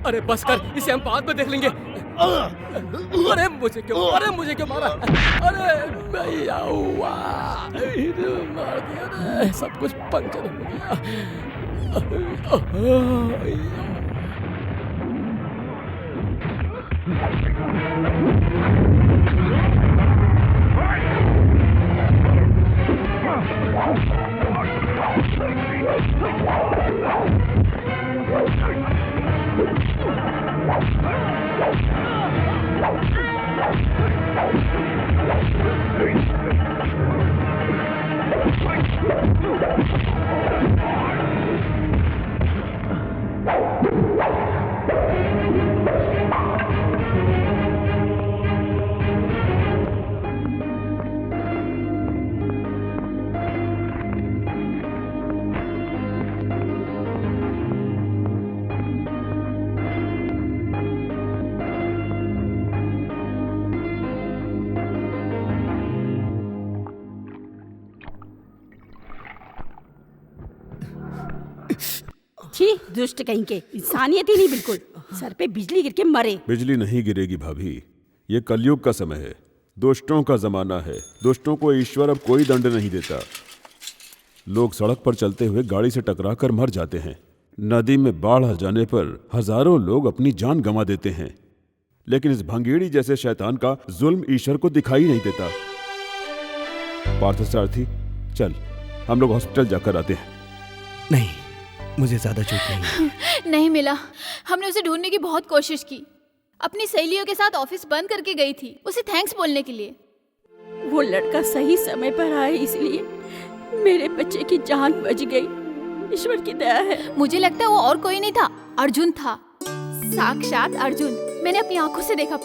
अरे बस कर, इसे हम बाद में देख लेंगे। अरे मुझे क्यों मारा? अरे भैया मार दिया, सब कुछ पंचर हो गया। छी, दुष्ट कहीं के, इंसानियत ही नहीं बिल्कुल। सर पे बिजली गिर के मरे। बिजली नहीं गिरेगी भाभी, ये कलयुग का समय है, दुष्टों का जमाना है। दुष्टों को ईश्वर अब कोई दंड नहीं देता। लोग सड़क पर चलते हुए गाड़ी से टकराकर मर जाते हैं। नदी में बाढ़ आ जाने पर हजारों लोग अपनी जान गंवा देते हैं, लेकिन इस भंगेड़ी जैसे शैतान का जुल्म ईश्वर को दिखाई नहीं देता। पार्थसारथी, चल हम लोग हॉस्पिटल जाकर आते हैं। नहीं, मुझे ज्यादा चोट नहीं है। नहीं मिला। हमने उसे ढूंढने की बहुत कोशिश की। अपनी सहेलियों के साथ ऑफिस बंद करके गई थी उसे थैंक्स बोलने के लिए। वो लड़का सही समय पर आया, इसलिए मेरे बच्चे की जान बच गई। ईश्वर की दया है। मुझे लगता है वो और कोई नहीं था, अर्जुन था, साक्षात अर्जुन। मैंने अपनी आंखों से देखा।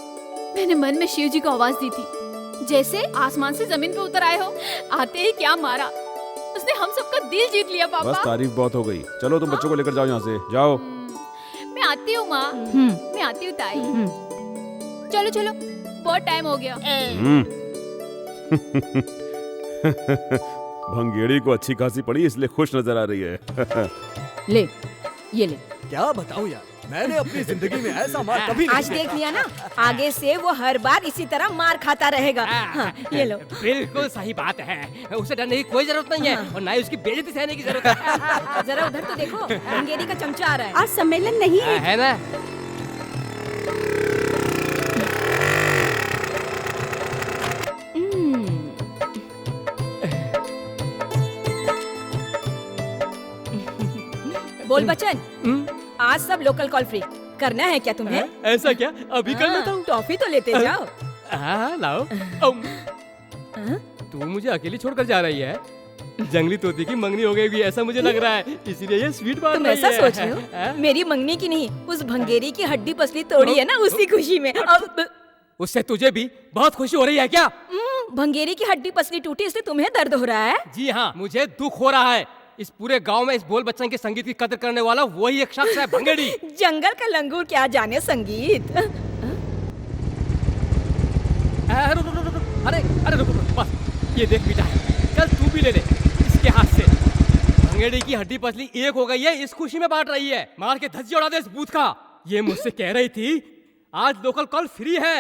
मैंने मन में शिव जी को आवाज दी थी, जैसे आसमान से जमीन पे उतर आए हो। आते ही क्या मारा, उसने हम सबका दिल जीत लिया पापा। बस तारीफ बहुत हो गई, चलो तुम बच्चों को लेकर जाओ यहाँ से, जाओ। मैं आती हूँ माँ, मैं आती हूँ ताई। चलो चलो, बहुत टाइम हो गया। भंगेड़ी को अच्छी खासी पड़ी इसलिए खुश नजर आ रही है। ले, ये ले। क्या बताऊं यार, मैंने अपनी जिंदगी में ऐसा मार कभी नहीं आज देख लिया ना, आगे से वो हर बार इसी तरह मार खाता रहेगा। हाँ, ये लो। बिल्कुल सही बात है, उसे डरने की कोई जरूरत नहीं है और ना ही उसकी बेइज्जती सहने की जरूरत है। जरा उधर तो देखो, भंगेरी का चमचा आ रहा है। आज सम्मेलन नहीं है। है ना? बोल बच्चन, आज सब लोकल कॉल फ्री करना है क्या तुम्हें? ऐसा क्या? अभी कर लेता हूँ। टॉफी तो लेते जाओ। हाँ लाओ। तू मुझे अकेली छोड़कर जा रही है? जंगली तोती की मंगनी हो गई ऐसा मुझे लग रहा है, इसीलिए ये स्वीट बांट तुम रही ऐसा है। सोच रहे हो? मेरी मंगनी की नहीं, उस भंगेरी की हड्डी पसली तोड़ी है ना, उसी खुशी में। अब उससे तुझे भी बहुत खुशी हो रही है क्या? भंगेरी की हड्डी पसली टूटी इसलिए तुम्हें दर्द हो रहा है? जी हाँ, मुझे दुख हो रहा है। इस पूरे गांव में इस बोल बच्चन के संगीत की कदर करने वाला वही एक शख्स है, भंगेड़ी। जंगल का लंगूर क्या जाने संगीत। अरे रुक, बस ये देख बेटा, कल तू भी ले ले इसके हाथ से। भंगेड़ी की हड्डी पसली एक हो गई है, इस खुशी में बांट रही है। मार के धज्जी उड़ा दे इस बूथ का। ये मुझसे कह रही थी आज लोकल कॉल फ्री है।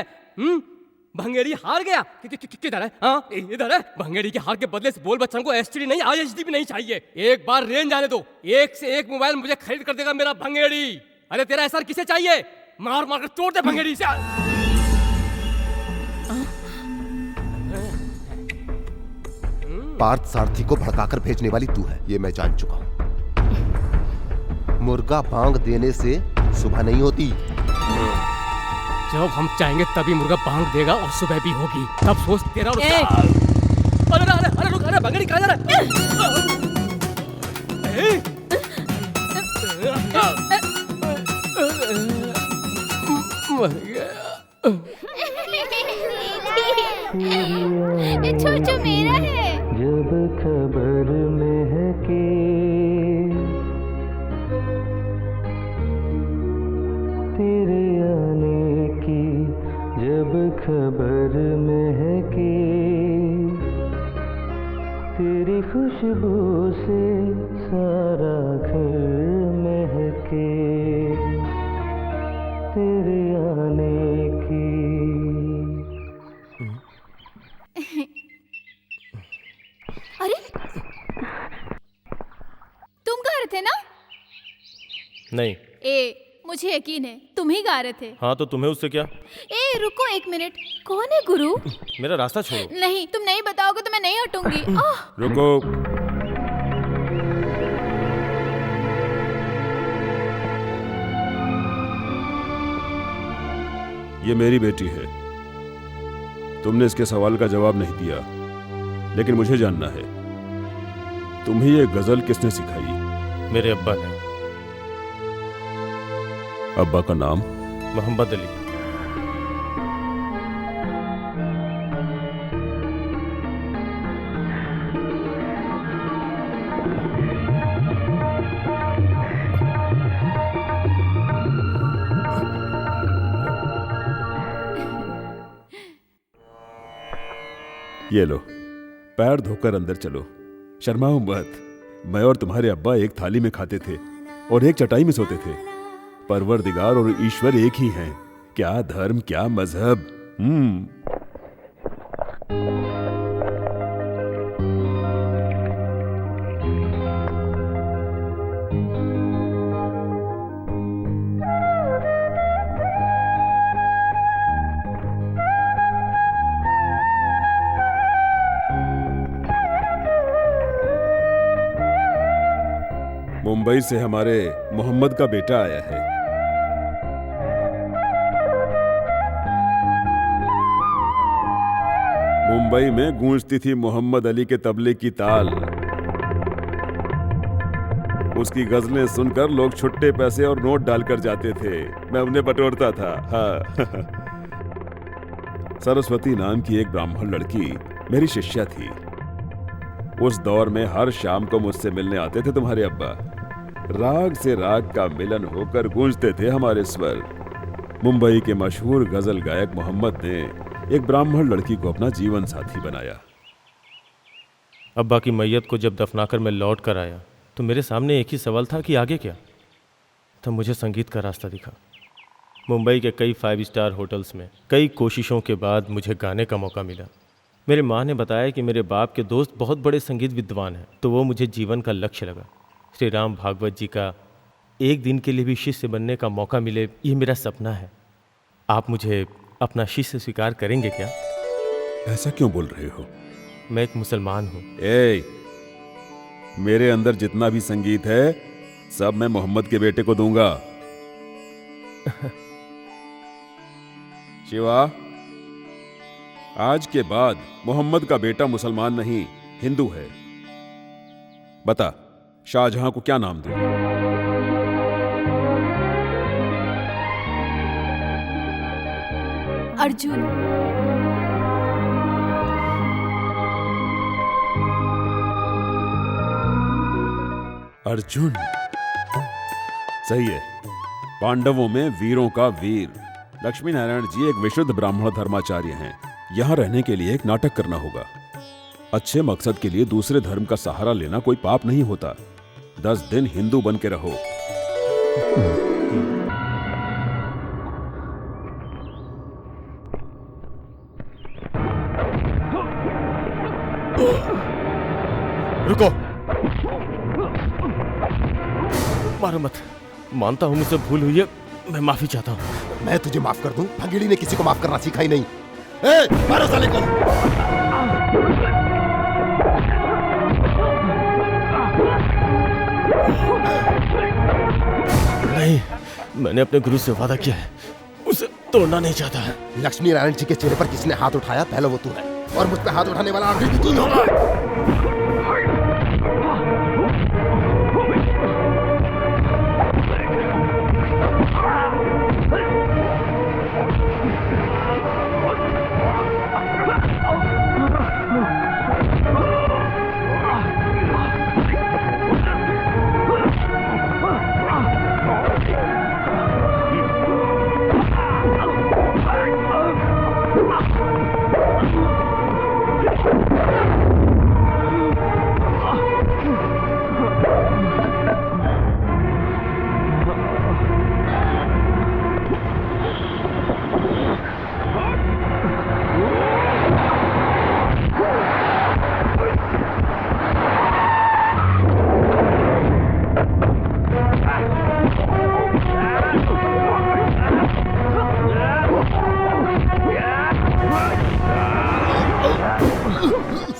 भंगेड़ी हार गया। किधर है? हाँ इधर है। भंगेड़ी के हार के बदले से बोल बच्चन को एसटीडी नहीं, आईएचडी भी नहीं चाहिए। एक बार रेंज आने दो, एक से एक मोबाइल मुझे खरीद कर देगा मेरा भंगेड़ी। अरे तेरा एसआर किसे चाहिए? मार मार कर तोड़ दे भंगेड़ी से। पार्थ सारथी को भड़काकर भेजने वाली तू है, ये मैं जान चुका हूं। मुर्गा बांग देने से सुबह नहीं होती। जब हम चाहेंगे तभी मुर्गा बांग देगा और सुबह भी होगी। तब सोच तेरा और अरे रुक, अरे भंगेड़ी कहाँ जा रहा ये छोटू मेरा है। जब खबर महके तेरे आने की, जब खबर महके तेरी खुशबू से सारा घर महके तेरे आने की। अरे तुम गा रहे थे ना? नहीं। मुझे यकीन है तुम ही गा रहे थे। हाँ तो तुम्हें उससे क्या? रुको एक मिनट, कौन है गुरु? मेरा रास्ता छोड़ो। नहीं, तुम नहीं बताओगे तो मैं नहीं हटूंगी। रुको, ये मेरी बेटी है। तुमने इसके सवाल का जवाब नहीं दिया, लेकिन मुझे जानना है तुम्हें ये गजल किसने सिखाई? मेरे अब्बा ने। अब्बा का नाम? मोहम्मद अली। ये लो, पैर धोकर अंदर चलो, शर्माओ मत। मैं और तुम्हारे अब्बा एक थाली में खाते थे। और एक चटाई में सोते थे। परवरदिगार और ईश्वर एक ही हैं। क्या धर्म, क्या मजहब। मुंबई से हमारे मोहम्मद का बेटा आया है। मुंबई में गूंजती थी मोहम्मद अली के तबले की ताल। उसकी गजलें सुनकर लोग छुट्टे पैसे और नोट डालकर जाते थे। मैं उन्हें बटोरता था। हाँ। सरस्वती नाम की एक ब्राह्मण लड़की मेरी शिष्या थी। उस दौर में हर शाम को मुझसे मिलने आते थे तुम्हारे अब्बा। राग से राग का मिलन होकर गूंजते थे हमारे स्वर। मुंबई के मशहूर गजल गायक मोहम्मद ने एक ब्राह्मण लड़की को अपना जीवन साथी बनाया। अब्बा की मैयत को जब दफनाकर मैं लौट कर आया तो मेरे सामने एक ही सवाल था कि आगे क्या। तब मुझे संगीत का रास्ता दिखा। मुंबई के कई 5 स्टार होटल्स में कई कोशिशों के बाद मुझे गाने का मौका मिला। मेरे माँ ने बताया कि मेरे बाप के दोस्त बहुत बड़े संगीत विद्वान हैं, तो वो मुझे जीवन का लक्ष्य लगा। श्री राम भागवत जी का एक दिन के लिए भी शिष्य बनने का मौका मिले, ये मेरा सपना है। आप मुझे अपना शिष्य स्वीकार करेंगे क्या? ऐसा क्यों बोल रहे हो? मैं एक मुसलमान हूँ। मेरे अंदर जितना भी संगीत है सब मैं मोहम्मद के बेटे को दूंगा। शिवा, आज के बाद मोहम्मद का बेटा मुसलमान नहीं हिंदू है। बता, शाहजहां को क्या नाम दूं? अर्जुन। अर्जुन सही है। पांडवों में वीरों का वीर। लक्ष्मी नारायण जी एक विशुद्ध ब्राह्मण धर्माचार्य हैं। यहां रहने के लिए एक नाटक करना होगा। अच्छे मकसद के लिए दूसरे धर्म का सहारा लेना कोई पाप नहीं होता। 10 दिन हिंदू बन के रहो। रुको, मारो मत। मानता हूं मुझसे भूल हुई है, मैं माफी चाहता हूं। मैं तुझे माफ कर दूं? भंगीड़ी ने किसी को माफ करना सीखा ही नहीं। मारो साले को। नहीं, मैंने अपने गुरु से वादा किया है, उसे तोड़ना नहीं चाहता। लक्ष्मी नारायण जी के चेहरे पर किसने हाथ उठाया? पहले वो तू है, और मुझ पे हाथ उठाने वाला आखिरी भी तू ही होगा।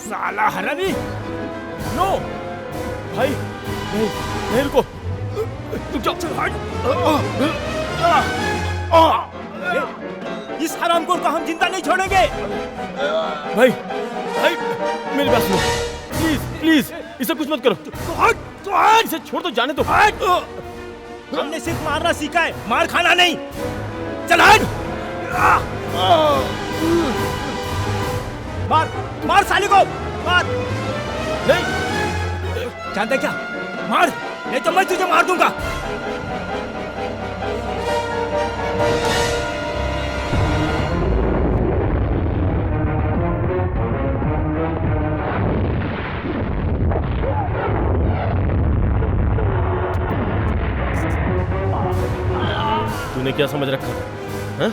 साला हरामी! नो भाई, नहीं, नहीं, रुको, रुक जाओ। इस हरामखोर को हम जिंदा नहीं छोड़ेंगे। भाई, भाई, मेरी बात सुनो, प्लीज, प्लीज, इसे कुछ मत करो। इसे छोड़ दो, जाने दो। हमने सिर्फ मारना सीखा है, मार खाना नहीं। चल हट! मार, मार साले को, मार। नहीं, जानता क्या? मार, नहीं तो मैं तुझे मार दूंगा। क्या समझ रखा है? हाँ?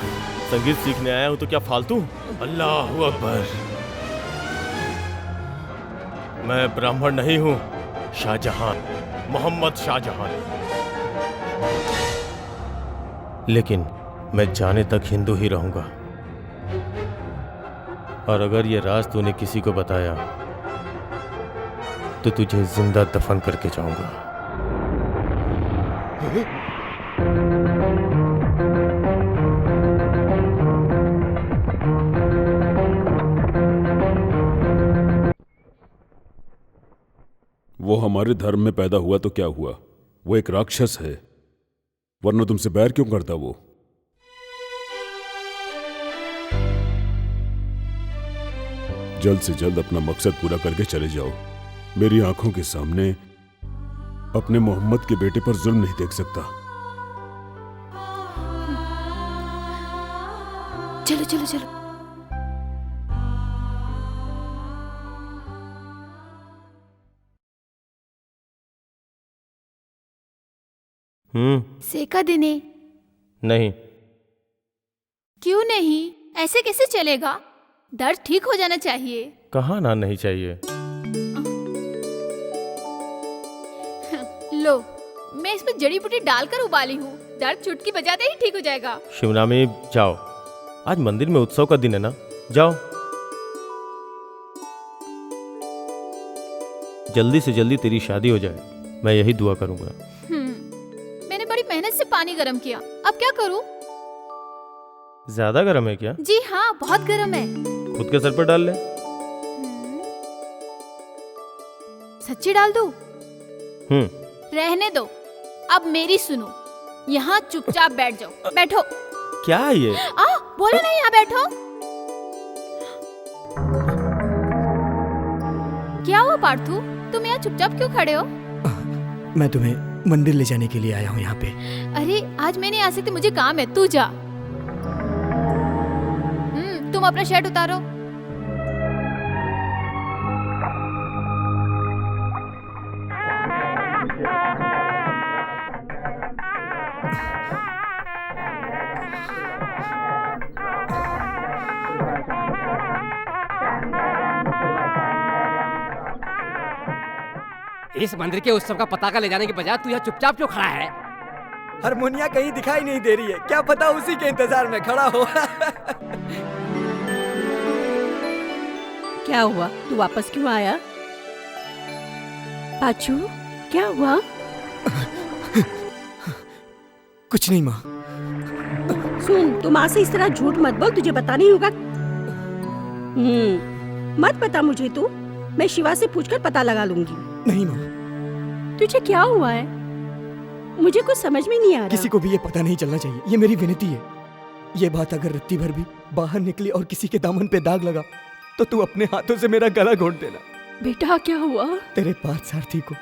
संगीत सीखने आया हूँ तो क्या फालतू? अल्लाह अकबर। मैं ब्राह्मण नहीं हूँ, शाहजहां, मोहम्मद शाहजहां। लेकिन मैं जाने तक हिंदू ही रहूंगा। और अगर ये राज तूने किसी को बताया तो तुझे जिंदा दफन करके जाऊंगा। वो हमारे धर्म में पैदा हुआ तो क्या हुआ, वो एक राक्षस है, वरना तुमसे बैर क्यों करता वो? जल्द से जल्द अपना मकसद पूरा करके चले जाओ। मेरी आंखों के सामने अपने मोहम्मद के बेटे पर जुल्म नहीं देख सकता। चलो चलो चलो। सेका देने? नहीं। क्यों नहीं? ऐसे कैसे चलेगा? दर्द ठीक हो जाना चाहिए। कहाँ ना नहीं चाहिए। लो, मैं इसमें जड़ी बूटी डालकर उबाली हूँ, दर्द चुटकी बजाते ही ठीक हो जाएगा। शिवनामी जाओ, आज मंदिर में उत्सव का दिन है ना, जाओ। जल्दी से जल्दी तेरी शादी हो जाए, मैं यही दुआ करूंगा। मैंने बड़ी मेहनत से पानी गर्म किया, अब क्या करूँ? ज्यादा गर्म है क्या? जी हाँ, बहुत गर्म है। खुद के सर पर डाल ले। सच्ची डाल दूं? रहने दो, अब मेरी सुनो। यहाँ चुपचाप बैठ जाओ। बैठो। क्या ये? बोलो नहीं, यहाँ बैठो। क्या हुआ पार्थू, तुम यहाँ चुपचाप क्यों खड़े हो? मैं तुम्हें मंदिर ले जाने के लिए आया हूँ यहाँ पे। अरे आज मैं नहीं आ सकती, मुझे काम है, तू जा। तुम अपना शर्ट उतारो। इस मंदिर के उत्सव का पताका ले जाने के बजाय तू यहाँ चुपचाप क्यों खड़ा है? हारमोनिया कहीं दिखाई नहीं दे रही है, क्या पता उसी के इंतजार में खड़ा हो। क्या हुआ, तू वापस क्यों आया? पाचू, क्या हुआ? कुछ नहीं माँ। सुन, तू माँ से इस तरह झूठ मत बोल, तुझे पता नहीं होगा। मत बता मुझे तू, मैं शिवा से पूछकर पता लगा लूंगी। नहीं माँ। तुझे क्या हुआ है? मुझे कुछ समझ में नहीं आ रहा। किसी को भी ये पता नहीं चलना चाहिए, ये मेरी विनती है। ये बात अगर रत्ती भर भी बाहर निकली और किसी के दामन पे दाग लगा तो तू अपने हाथों से मेरा गला घोट देना। बेटा क्या हुआ? तेरे पार्थ सारथी को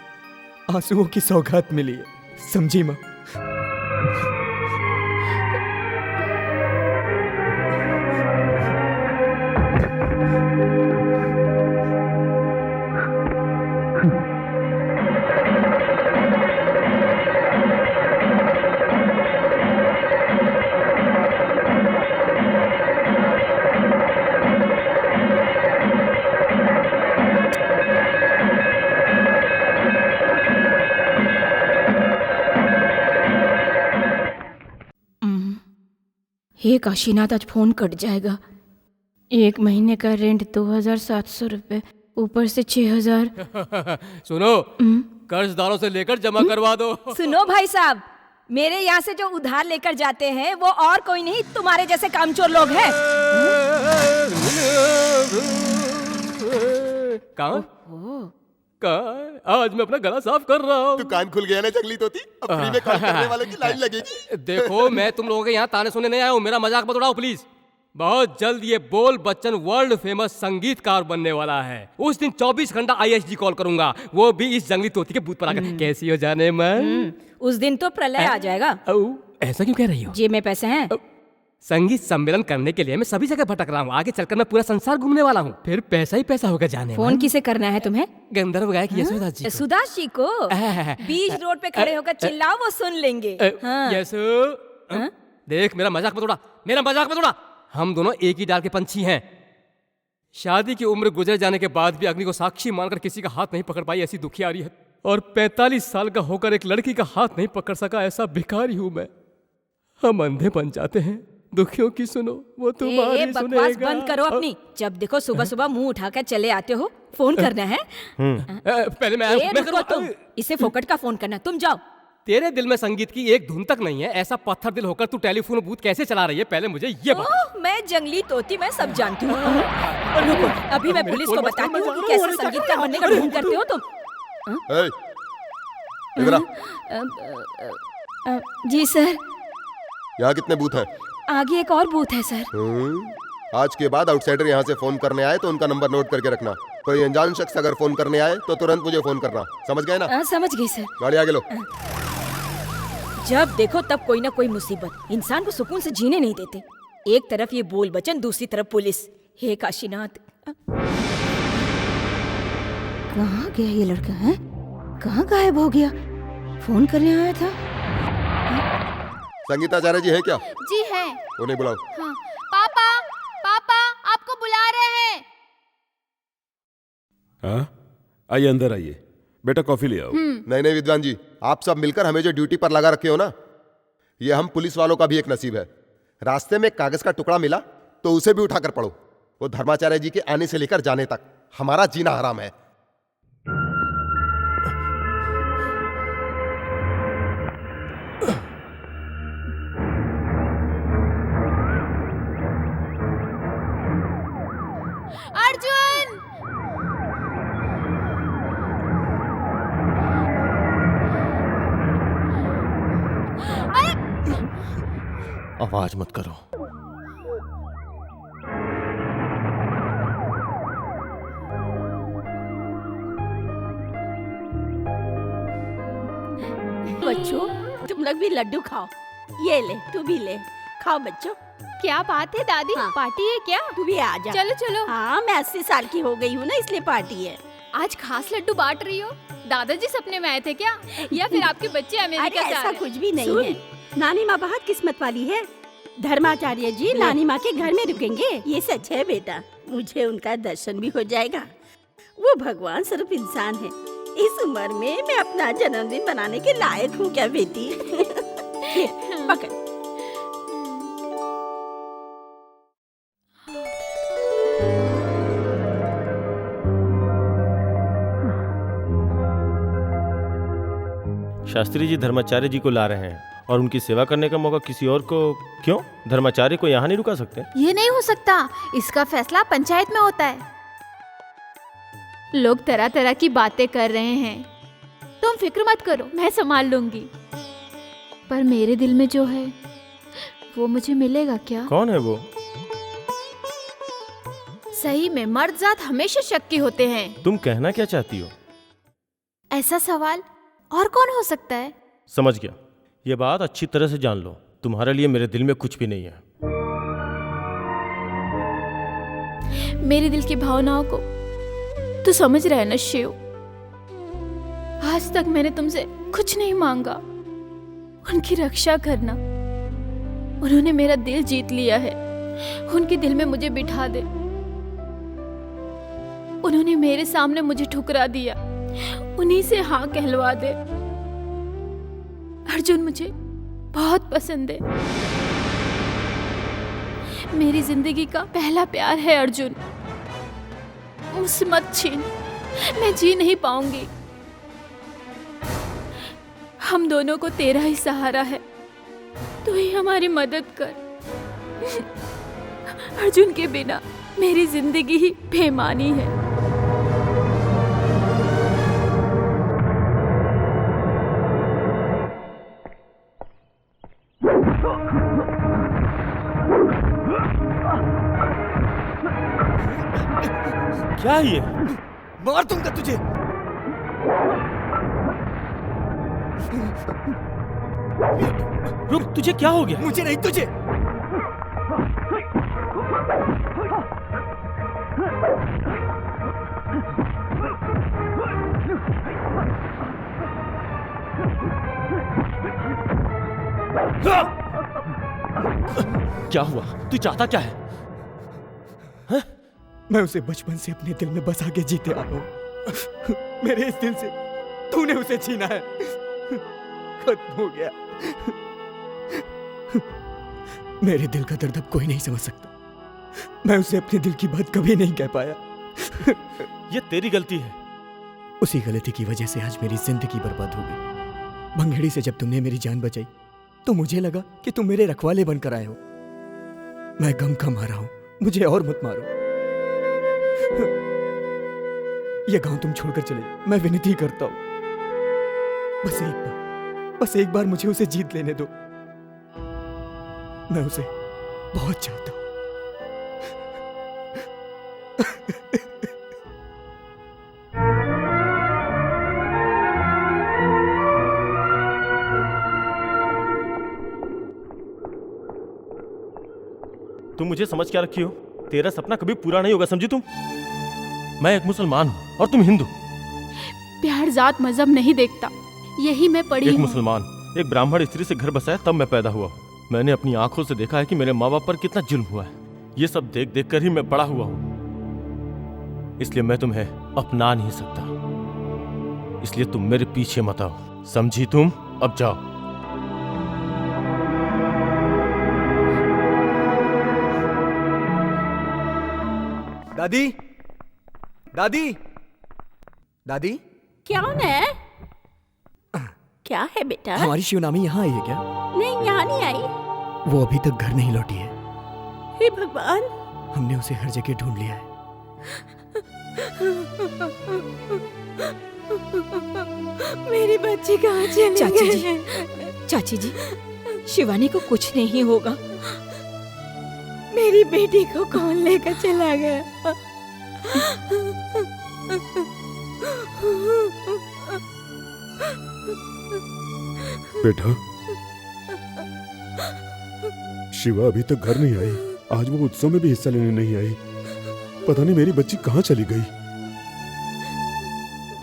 आंसुओं की सौगात मिली है, समझी माँ? हे काशीनाथ, आज फोन कट जाएगा। 1 महीने का रेंट 2700 रुपए, ऊपर से 6000। सुनो, कर्जदारों से लेकर जमा करवा दो। सुनो भाई साहब, मेरे यहाँ से जो उधार लेकर जाते हैं वो और कोई नहीं, तुम्हारे जैसे कामचोर लोग हैं। आज मैं अपना गला साफ कर रहा हूँ। तू कान खुल गया ना जंगली तोती, अब फ्री में कॉल करने वालों की लाइन लगेगी। देखो, मैं तुम लोगों के यहाँ ताने सुनने नहीं आया हूँ, मेरा मजाक मत उड़ाओ प्लीज। बहुत जल्द ये बोल बच्चन वर्ल्ड फेमस संगीतकार बनने वाला है। उस दिन 24 घंटा ISD कॉल करूंगा, वो भी इस जंगली तोती के बूथ पर आकर। कैसी हो जाने मन? उस दिन तो प्रलय आ जाएगा। ऐसा क्यों कह रही हो? जेब में पैसे हैं? संगीत सम्मेलन करने के लिए मैं सभी जगह भटक रहा हूँ, आगे चलकर मैं पूरा संसार घूमने वाला हूँ, फिर पैसा ही पैसा होगा जाने। फोन किसे करना है तुम्हें? गंधर्व गायक यशोदास जी को। यशोदास जी को? बीच रोड पे खड़े होकर चिल्लाओ, वो सुन लेंगे। यशो देख मेरा मजाक मत उड़ा, मेरा मजाक मत उड़ा। हम दोनों एक ही डाल के पंछी हैं। शादी की उम्र गुजर जाने के बाद भी अग्नि को साक्षी मानकर किसी का हाथ नहीं पकड़ पाई ऐसी दुखियारी है, और 45 साल का होकर एक लड़की का हाथ नहीं पकड़ सका ऐसा भिखारी हूं मैं। हम अंधे बन जाते हैं, दुखियों की सुनो वो तुम्हारी बकवास सुनेगा। बंद करो अपनी। जब देखो सुबह सुबह मुंह उठाकर चले आते हो। फोन करना है? पहले मैं रुको तुम, इसे फोकट का फोन करना। तुम जाओ। तेरे दिल में संगीत की एक धुन तक नहीं है, ऐसा पत्थर दिल होकर तू टेलीफोन बूथ कैसे चला रही है? पहले मुझे ये बता। ओह, मैं जंगली तोती, मैं सब जानती हूँ। रुको, अभी मैं पुलिस को बताती हूँ कि कैसे संगीतकार बनने का ढोंग करते हो तुम। ए, इधर आ। जी सर। यहाँ कितने बूथ हैं? आगे एक और बूथ है सर। आज के बाद आउटसाइडर यहाँ से फोन करने आए तो उनका नंबर नोट करके रखना। कोई अनजान शख्स अगर फोन करने आए तो तुरंत मुझे फोन करना, समझ गए ना? समझ गई सर। गाड़ी आगे लो। जब देखो तब कोई ना कोई मुसीबत इंसान को सुकून से जीने नहीं देते। एक तरफ ये बोल बचन, दूसरी तरफ पुलिस। हे काशीनाथ, कहाँ गया ये लड़का? है कहाँ गायब हो गया? फोन करने आया था। संगीताचार्य जी है क्या? जी है। उन्हें बुलाओ। हाँ। पापा, पापा आपको बुला रहे हैं। हाँ, आइए अंदर आइए। बेटा कॉफी ले आओ। नहीं विद्वान जी, आप सब मिलकर हमें जो ड्यूटी पर लगा रखे हो ना, ये हम पुलिस वालों का भी एक नसीब है। रास्ते में कागज का टुकड़ा मिला तो उसे भी उठाकर पढ़ो। वो धर्माचार्य जी के आने से लेकर जाने तक हमारा जीना हराम है। अर्जुन! आवाज मत करो। बच्चों तुम लोग भी लड्डू खाओ। ये ले, तू भी ले, खाओ बच्चों। क्या बात है दादी? हाँ। पार्टी है क्या? तू भी आ जा। चलो चलो। हाँ, मैं 80 साल की हो गई हूँ ना, इसलिए पार्टी है। आज खास लड्डू बांट रही हो? दादाजी सपने में आए थे क्या? या फिर आपके बच्चे अरे अमेरिका से आ ऐसा रहे? कुछ भी नहीं है। नानी माँ बहुत किस्मत वाली है। धर्माचार्य जी नानी माँ के घर में रुकेंगे, ये सच है बेटा। मुझे उनका दर्शन भी हो जाएगा। वो भगवान स्वरूप इंसान है। इस उम्र में मैं अपना जन्मदिन बनाने के लायक हूँ क्या बेटी? ये, पकड़। शास्त्री जी धर्माचार्य जी को ला रहे हैं और उनकी सेवा करने का मौका किसी और को क्यों? धर्माचार्य को यहाँ नहीं रुका सकते? ये नहीं हो सकता। इसका फैसला पंचायत में होता है। लोग तरह तरह की बातें कर रहे हैं। तुम फिक्र मत करो, मैं संभाल लूंगी। पर मेरे दिल में जो है वो मुझे मिलेगा क्या? कौन है वो? सही में मर्द जात हमेशा शक्की होते हैं। तुम कहना क्या चाहती हो? ऐसा सवाल और कौन हो सकता है? समझ गया। ये बात अच्छी तरह से जान लो, तुम्हारे लिए मेरे दिल में कुछ भी नहीं है। मेरे दिल की भावनाओं को तू समझ रहा है ना शिव? आज तक मैंने तुमसे कुछ नहीं मांगा। उनकी रक्षा करना। उन्होंने मेरा दिल जीत लिया है। उनके दिल में मुझे बिठा दे। उन्होंने मेरे सामने मुझे ठुकरा दिया। उन्हीं से हाँ कहलवा दे। अर्जुन मुझे बहुत पसंद है। मेरी जिंदगी का पहला प्यार है अर्जुन। मुझसे मत छीन, मैं जी नहीं पाऊंगी। हम दोनों को तेरा ही सहारा है, तू ही हमारी मदद कर। अर्जुन के बिना मेरी जिंदगी ही बेमानी है। क्या ये? मार दूंगा तुझे। रुक, तुझे क्या हो गया? मुझे नहीं, तुझे। क्या हुआ? तू चाहता क्या है? मैं उसे बचपन से अपने दिल में बसा के जीते आ रहा हूं। मेरे इस दिल से तूने उसे छीना है। खत्म हो गया। मेरे दिल का दर्द अब कोई नहीं समझ सकता। मैं उसे अपने दिल की बात कभी नहीं कह पाया। ये तेरी गलती है। उसी गलती की वजह से आज मेरी जिंदगी बर्बाद हो गई। भंगेड़ी से जब तुमने मेरी जान बचाई तो मुझे लगा कि तुम मेरे रखवाले बनकर आए हो। मैं गम का मारा हूं, मुझे और मत मारो। यह गांव तुम छोड़कर चले जाओ, मैं विनती करता हूं। बस एक बार मुझे उसे जीत लेने दो। मैं उसे बहुत चाहता हूं। तुम मुझे समझ क्या रखी हो? तेरा सपना कभी पूरा नहीं होगा, समझी तुम? मैं एक मुसलमान हूँ और तुम हिंदू। प्यार जात मजहब नहीं देखता, यही मैं पढ़ी एक हूँ। मुसलमान एक ब्राह्मण स्त्री से घर बसाया तब मैं पैदा हुआ हूँ। मैंने अपनी आंखों से देखा है कि मेरे माँ बाप पर कितना जुल्म हुआ है। ये सब देख देख कर ही मैं बड़ा हुआ हूँ। इसलिए मैं तुम्हें अपना नहीं सकता। इसलिए तुम मेरे पीछे मत आओ, समझी तुम? अब जाओ। दादी, दादी, दादी, कौन है? क्या है बेटा? हमारी शिवनामी यहाँ आई है क्या? नहीं, यहाँ नहीं आई। वो अभी तक घर नहीं लौटी है। हे भगवान, हमने उसे हर जगह ढूंढ लिया है। मेरी बच्ची कहाँ चली चाची गई? जी, चाची जी, शिवानी को कुछ नहीं होगा। मेरी बेटी को कौन लेकर चला गया? बेटा, शिवा अभी तक घर नहीं आई। आज वो उत्सव में भी हिस्सा लेने नहीं आई। पता नहीं मेरी बच्ची कहाँ चली गई।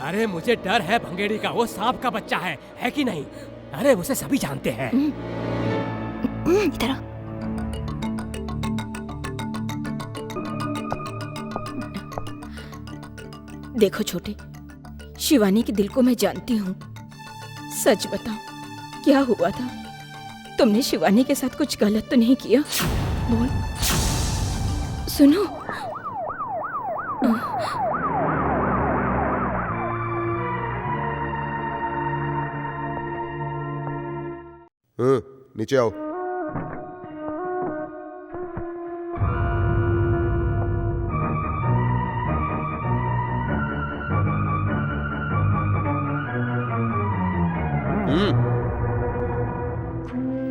अरे मुझे डर है भंगेड़ी का, वो सांप का बच्चा है कि नहीं? अरे उसे सभी जानते हैं। इधर आ। देखो छोटे, शिवानी के दिल को मैं जानती हूँ। सच बताओ, क्या हुआ था? तुमने शिवानी के साथ कुछ गलत तो नहीं किया? बोल। सुनो, नीचे आओ।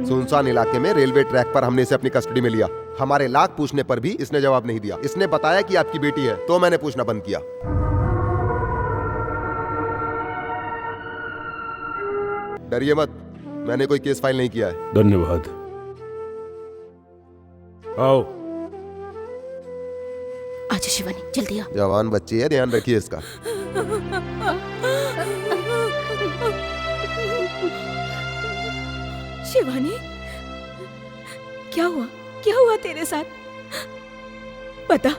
सुनसान इलाके में रेलवे ट्रैक पर हमने इसे अपनी कस्टडी में लिया। हमारे लाख पूछने पर भी इसने जवाब नहीं दिया। इसने बताया कि आपकी बेटी है, तो मैंने पूछना बंद किया। डरिए मत, मैंने कोई केस फाइल नहीं किया है। धन्यवाद। आओ। आजा शिवानी, जल्दी आ। जवान बच्ची है, ध्यान रखिए इसका। शिवानी, क्या हुआ? क्या हुआ तेरे साथ? बता।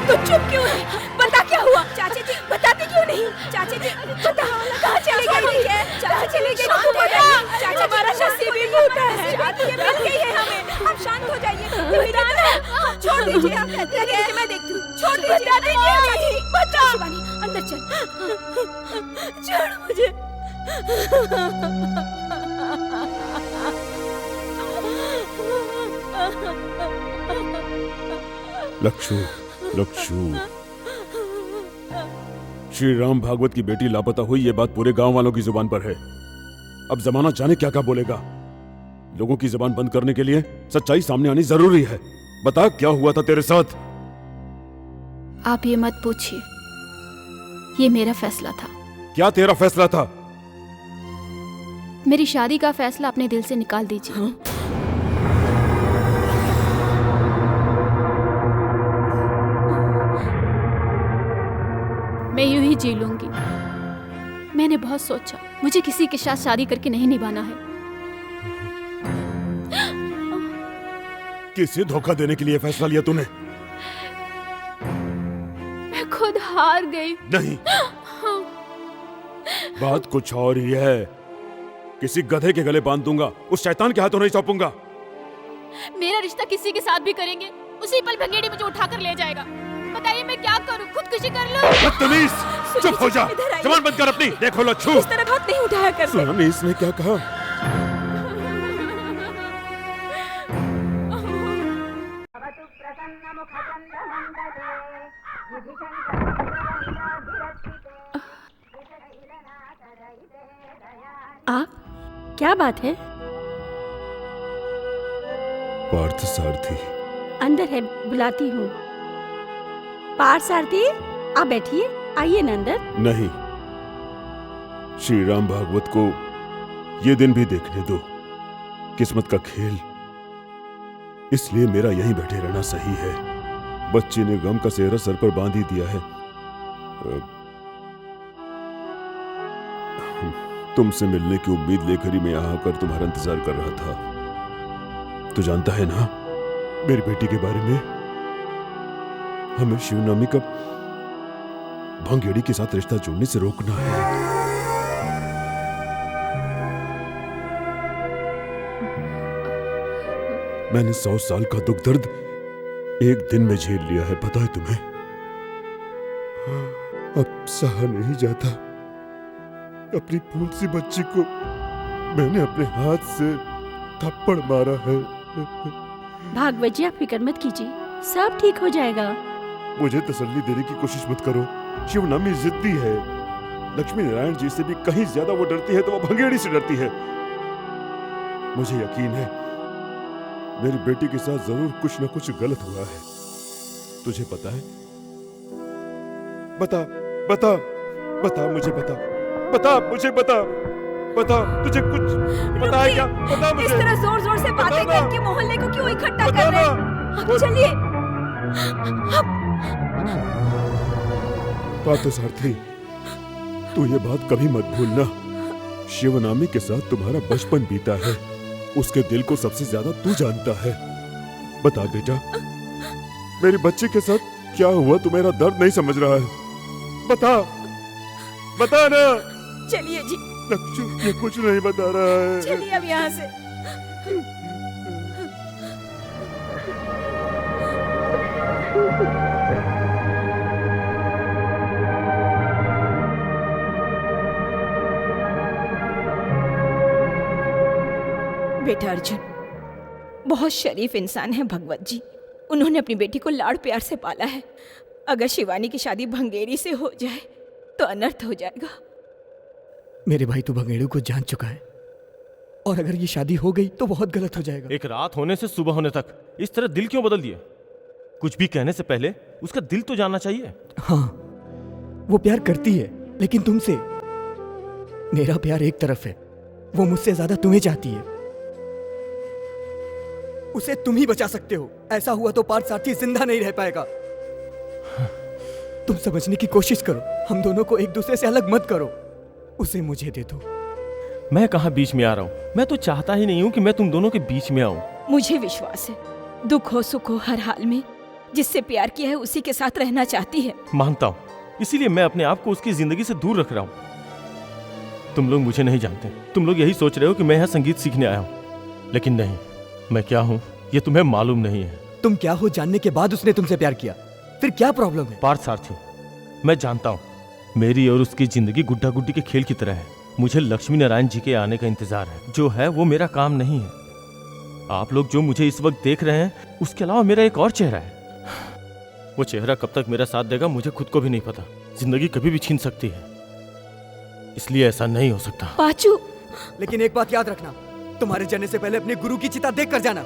तो चुप क्यों है? बता क्या हुआ? चाची जी, बताते क्यों नहीं? चाची जी, बता, कहाँ चली गई? चाची चली गई तो बता। चाची, हमारा नसीब भी टूटा है। ये मिल गई है हमें। आप शांत हो जाइए। ये विधान है। छोड़ दीजिए, आप लगे मैं देखती हूँ। छोड़ दीजिए, बता दीजिए। बता। शिवानी, अंदर चल। छोड़ मुझे। लक्षु, लक्षु, श्री राम भागवत की बेटी लापता हुई, ये बात पूरे गांव वालों की जुबान पर है। अब जमाना जाने क्या क्या बोलेगा। लोगों की जुबान बंद करने के लिए सच्चाई सामने आनी जरूरी है। बता, क्या हुआ था तेरे साथ? आप ये मत पूछिए, ये मेरा फैसला था। क्या तेरा फैसला था? मेरी शादी का फैसला अपने दिल से निकाल दीजिए। हाँ? मैं यूं ही जी लूंगी। मैंने बहुत सोचा, मुझे किसी के साथ शादी करके नहीं निभाना है। किसे धोखा देने के लिए फैसला लिया तूने? मैं खुद हार गई। नहीं, बात कुछ और ही है। किसी गधे के गले बांध दूंगा, उस शैतान के हाथों नहीं सौंपूंगा। मेरा रिश्ता किसी के साथ भी करेंगे, उसी पल भंगेड़ी मुझे उठा कर ले जाएगा। बताइए मैं क्या करूं? खुदकुशी कर लूं? बदतमीज, चुप हो जा। जबान बंद कर अपनी। देखो लच्छू, इस तरह हाथ नहीं उठाया कर। सुना नहीं इसने क्या कहा? आप, क्या बात है? पार्थ सारथी अंदर है, बुलाती हूँ। पार्थ सारथी, आप बैठिए, आइए ना अंदर। नहीं, श्री राम भागवत को ये दिन भी देखने दो। किस्मत का खेल, इसलिए मेरा यहीं बैठे रहना सही है। बच्चे ने गम का सेहरा सर पर बांध ही दिया है। तुमसे मिलने की उम्मीद लेकर ही मैं यहां आकर तुम्हारा इंतजार कर रहा था। तू जानता है ना मेरी बेटी के बारे में? हमें शिवनामी का भंगेड़ी के साथ रिश्ता जोड़ने से रोकना है। मैंने 100 साल का दुख दर्द एक दिन में झेल लिया है, पता है तुम्हें? अब सहा नहीं जाता। अपनी फूल सी बच्ची को मैंने अपने हाथ से थप्पड़ मारा है। भागवत जी, आप फिक्र मत कीजिए, सब ठीक हो जाएगा। मुझे तसल्ली देने की कोशिश मत करो। शिवनामी जिद्दी है। लक्ष्मी नारायण जी से भी कहीं ज्यादा वो डरती है तो वो भंगेड़ी से डरती है। मुझे यकीन है मेरी बेटी के साथ जरूर कुछ न कुछ गलत हुआ है। तुझे पता है? बता बता बता, मुझे बता, बता मुझे, बता बता, तुझे कुछ पता है क्या? बता मुझे। इस तरह जोर जोर से बातें करके मोहल्ले को क्यों इकट्ठा कर रहे हैं? अब चलिए। पार्थसारथी, तू ये बात कभी मत भूलना। शिवनामी के साथ तुम्हारा बचपन बीता है। उसके दिल को सबसे ज्यादा तू जानता है। बता बेटा, मेरी बच्ची के साथ क्या हुआ? तू मेरा दर्द नहीं समझ रहा है। बता, बता ना। चलिए जी। लक्ष्मी, ये कुछ नहीं बता रहा है। चलिए अब यहाँ से। बेटा अर्जुन बहुत शरीफ इंसान है भगवत जी। उन्होंने अपनी बेटी को लाड़ प्यार से पाला है। अगर शिवानी की शादी भंगेरी से हो जाए तो अनर्थ हो जाएगा। मेरे भाई तो भंगेड़ू को जान चुका है, और अगर ये शादी हो गई तो बहुत गलत हो जाएगा। एक रात होने से सुबह होने तक इस तरह दिल क्यों बदल दिए? कुछ भी कहने से पहले उसका दिल तो जानना चाहिए। हाँ, वो प्यार करती है, लेकिन तुमसे। मेरा प्यार एक तरफ है, वो मुझसे ज्यादा तुम्हें चाहती है। उसे तुम ही बचा सकते हो। ऐसा हुआ तो पार्थ सारथी जिंदा नहीं रह पाएगा। तुम समझने की कोशिश करो। हम दोनों को एक दूसरे से अलग मत करो। उसे मुझे दे दो। मैं कहाँ बीच में आ रहा हूँ? मैं तो चाहता ही नहीं हूँ कि मैं तुम दोनों के बीच में आऊँ। मुझे विश्वास है, दुख हो सुख हो हर हाल में जिससे प्यार किया है उसी के साथ रहना चाहती है। मानता हूँ, इसीलिए मैं अपने आप को उसकी जिंदगी से दूर रख रहा हूँ। तुम लोग मुझे नहीं जानते। तुम लोग यही सोच रहे हो कि मैं यहाँ संगीत सीखने आया हूँ, लेकिन नहीं, मैं क्या हूँ ये तुम्हें मालूम नहीं है। तुम क्या हो जानने के बाद उसने तुमसे प्यार किया, फिर क्या प्रॉब्लम है? पार्थ सारथी, मैं जानता हूँ मेरी और उसकी जिंदगी गुड्डा गुड्डी के खेल की तरह है। मुझे लक्ष्मी नारायण जी के आने का इंतजार है। जो है वो मेरा काम नहीं है। आप लोग जो मुझे इस वक्त देख रहे हैं, उसके अलावा मेरा एक और चेहरा है। वो चेहरा कब तक मेरा साथ देगा मुझे खुद को भी नहीं पता। जिंदगी कभी भी छीन सकती है, इसलिए ऐसा नहीं हो सकता। पाचू, लेकिन एक बात याद रखना, तुम्हारे जाने से पहले अपने गुरु की चिता देख कर जाना।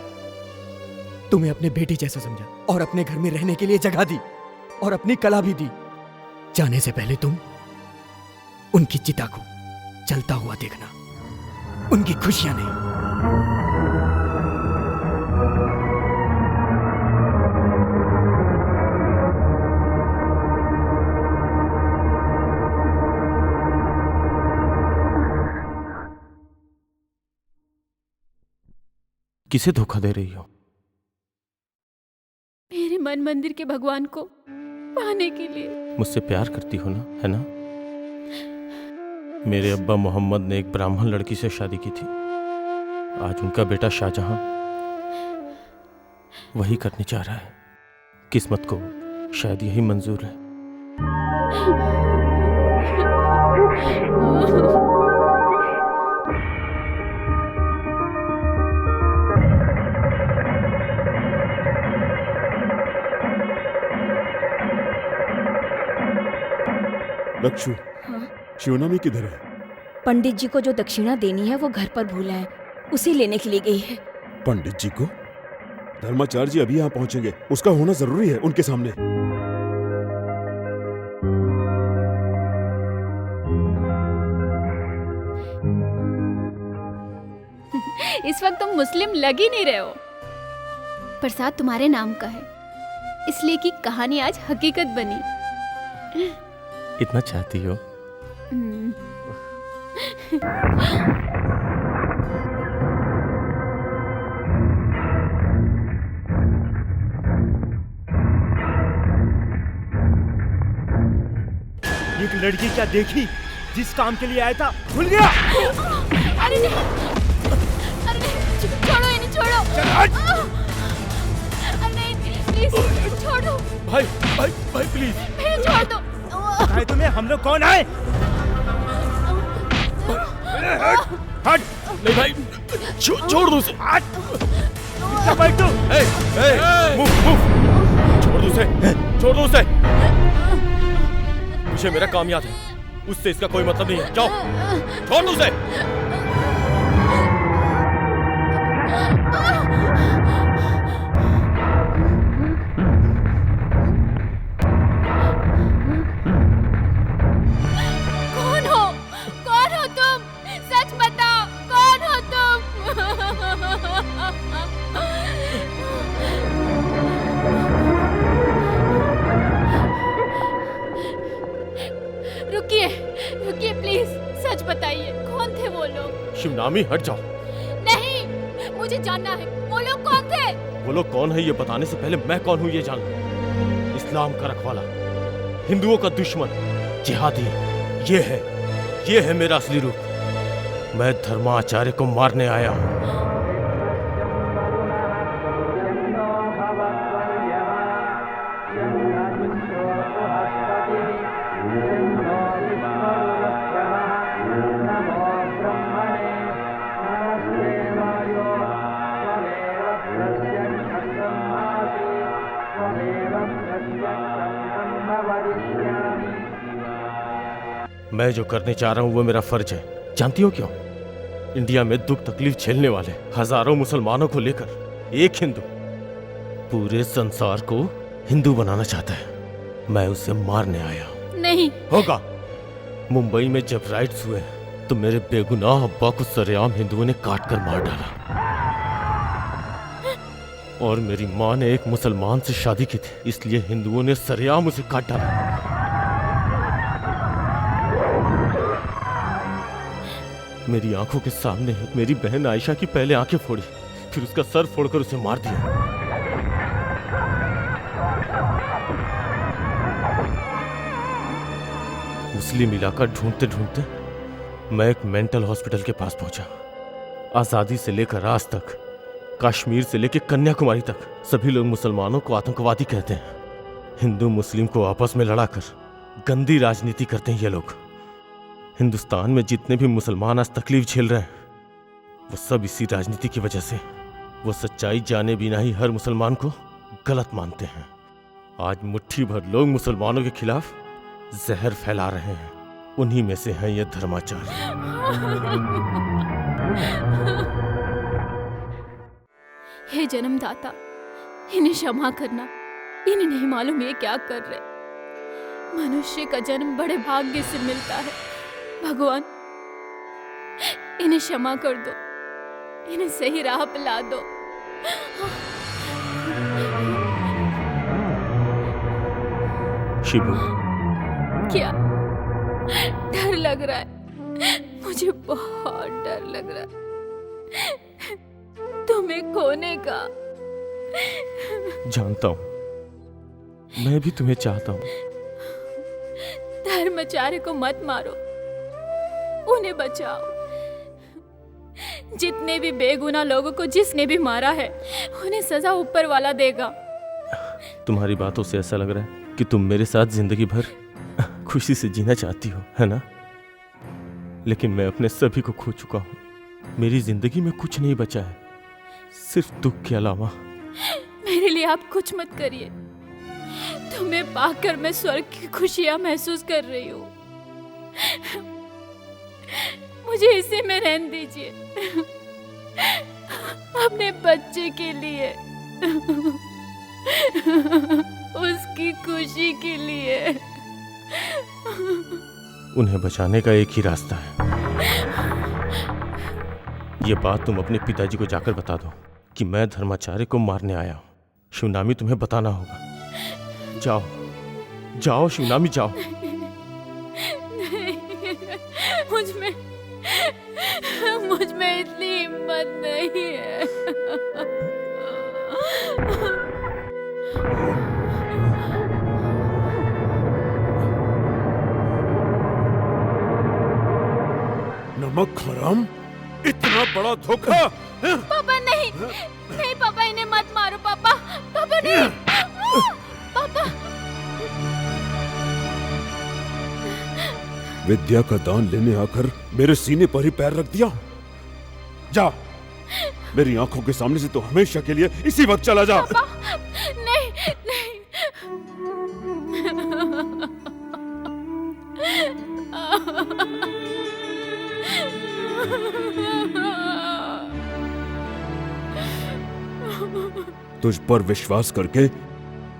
तुम्हें अपने बेटी जैसा समझा और अपने घर में रहने के लिए जगह दी और अपनी कला भी दी। जाने से पहले तुम उनकी चिता को जलता हुआ देखना, उनकी खुशियां नहीं। किसे धोखा दे रही हो? मन मंदिर के भगवान को पाने के लिए। मुझसे प्यार करती हो ना, है ना? मेरे अब्बा मोहम्मद ने एक ब्राह्मण लड़की से शादी की थी। आज उनका बेटा शाहजहां वही करने जा रहा है। किस्मत को शायद यही मंजूर है। लक्षु, शिवनामी किधर है? पंडित जी को जो दक्षिणा देनी है वो घर पर भूला है, उसी लेने के लिए गई है। पंडित जी को? धर्माचार्य जी अभी यहाँ पहुंचेंगे, उसका होना जरूरी है उनके सामने। इस वक्त तुम मुस्लिम लग ही नहीं रहे हो। प्रसाद तुम्हारे नाम का है, इसलिए कि कहानी आज हकीकत बनी। इतना चाहती हो? एक लड़की क्या देखी, जिस काम के लिए आया था भूल गया। अरे नहीं, अरे नहीं, छोड़ो इन्हें, छोड़ो। अरे नहीं, प्लीज छोड़ो। भाई भाई भाई प्लीज फिर छोड़ दो। भाई तुम्हें हम लोग कौन आए? हट। नहीं भाई, छोड़ दो उसे। भाई तू छोड़ दो उसे, छोड़ दो उसे। मुझे मेरा काम याद है, उससे इसका कोई मतलब नहीं है। जाओ, छोड़ दो उसे। कौन हो तुम? सच बताओ, कौन हो तुम? रुकिए, रुकिए प्लीज, सच बताइए, कौन थे वो लोग? शिवनामी हट जाओ। नहीं, मुझे जानना है, वो लोग कौन थे? वो लोग कौन है ये बताने से पहले मैं कौन हूँ ये जान लो। इस्लाम का रखवाला, हिंदुओं का दुश्मन, जिहादी, ये है मेरा असली रूप। मैं धर्माचार्य को मारने आया हूँ। मैं जो करने चाह रहा हूँ वो मेरा फर्ज है। जानती हो क्यों? इंडिया में दुख तकलीफ झेलने वाले हजारों मुसलमानों को लेकर एक हिंदू पूरे संसार को हिंदू बनाना चाहता है। मैं उसे मारने आया हूँ। नहीं होगा। मुंबई में जब राइट्स हुए तो मेरे बेगुनाह अब्बा को सरेआम हिंदुओं ने काट कर मार डाला, और मेरी माँ ने एक मुसलमान से शादी की थी, इसलिए हिंदुओं ने सरेआम उसे काट डाला। मेरी आंखों के सामने मेरी बहन आयशा की पहले आंखें फोड़ी, फिर उसका सर फोड़कर उसे मार दिया। मुस्लिम इलाका ढूंढते ढूंढते मैं एक मेंटल हॉस्पिटल के पास पहुंचा। आजादी से लेकर आज तक, कश्मीर से लेकर कन्याकुमारी तक सभी लोग मुसलमानों को आतंकवादी कहते हैं। हिंदू मुस्लिम को आपस में लड़ाकर गंदी राजनीति करते हैं ये लोग। हिंदुस्तान में जितने भी मुसलमान आज तकलीफ झेल रहे हैं वो सब इसी राजनीति की वजह से। वो सच्चाई जाने बिना ही हर मुसलमान को गलत मानते हैं। आज मुट्ठी भर लोग मुसलमानों के खिलाफ जहर फैला रहे हैं, उन्हीं में से हैं ये धर्माचार्य। हे जन्मदाता, इन्हें क्षमा करना। इन्हें नहीं मालूम ये क्या कर रहे। मनुष्य का जन्म बड़े भाग्य से मिलता है। भगवान, इन्हें क्षमा कर दो, इन्हें सही राह पे ला दो। शिबू, क्या डर लग रहा है? मुझे बहुत डर लग रहा है तुम्हें खोने का। जानता हूं, मैं भी तुम्हें चाहता हूँ। धर्माचार्य को मत मारो, उन्हें बचाओ। जितने भी बेगुनाह लोगों को जिसने भी मारा है, उन्हें सजा ऊपर वाला देगा। तुम्हारी बातों से ऐसा लग रहा है कि तुम मेरे साथ जिंदगी भर खुशी से जीना चाहती हो, है ना? लेकिन मैं अपने सभी को खो चुका हूँ। मेरी जिंदगी में कुछ नहीं बचा है, सिर्फ दुख के अलावा। मेरे लिए आप कुछ मत करिए। तुम्हें पाकर मैं स्वर्ग की खुशियां महसूस कर रही हूँ। मुझे इसी में रहने दीजिए, अपने बच्चे के लिए, उसकी खुशी के लिए। उन्हें बचाने का एक ही रास्ता है। ये बात तुम अपने पिताजी को जाकर बता दो कि मैं धर्माचार्य को मारने आया हूँ। शिवनामी तुम्हें बताना होगा। जाओ जाओ शिवनामी, जाओ। मुझ में इतनी हिम्मत नहीं है। नमक हराम, इतना बड़ा धोखा। पापा नहीं, नहीं पापा, इन्हें मत मारो पापा। पापा नहीं, पापा। विद्या का दान लेने आकर मेरे सीने पर ही पैर रख दिया। जा, मेरी आंखों के सामने से तो हमेशा के लिए इसी वक्त चला जा। पापा, नहीं, नहीं। तुझ पर विश्वास करके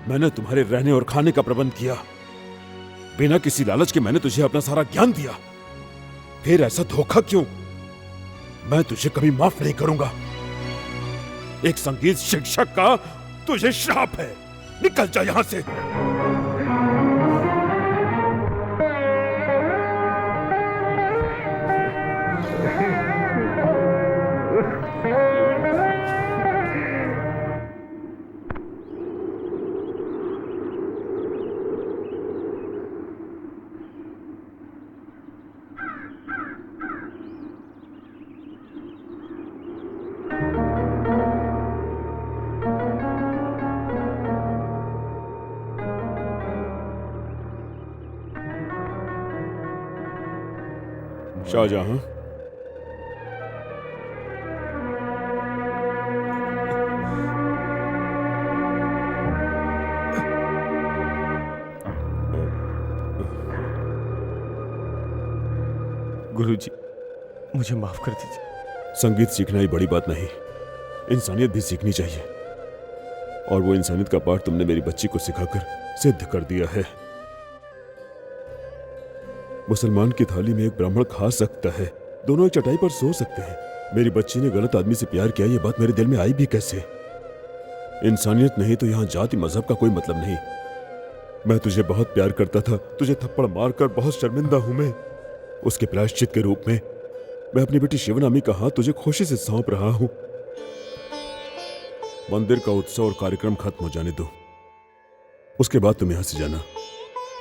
मैंने तुम्हारे रहने और खाने का प्रबंध किया। बिना किसी लालच के मैंने तुझे अपना सारा ज्ञान दिया, फिर ऐसा धोखा क्यों? मैं तुझे कभी माफ नहीं करूंगा। एक संगीत शिक्षक का तुझे श्राप है। निकल जा यहां से। शाहजहां, गुरुजी, मुझे माफ कर दीजिए। संगीत सीखना ही बड़ी बात नहीं, इंसानियत भी सीखनी चाहिए। और वो इंसानियत का पाठ तुमने मेरी बच्ची को सिखाकर सिद्ध कर दिया है। मुसलमान की थाली में एक ब्राह्मण खा सकता है, दोनों एक चटाई पर सो सकते हैं। मेरी बच्ची ने गलत आदमी से प्यार किया, ये बात मेरे दिल में आई भी कैसे? इंसानियत नहीं तो यहाँ जाति मजहब का कोई मतलब नहीं। मैं तुझे बहुत प्यार करता था, तुझे थप्पड़ मारकर बहुत शर्मिंदा हूं मैं। उसके प्रायश्चित के रूप में मैं अपनी बेटी शिवनामी का हाथ तुझे खुशी से सौंप रहा हूं। मंदिर का उत्सव और कार्यक्रम खत्म हो जाने दो, उसके बाद तुम यहां से जाना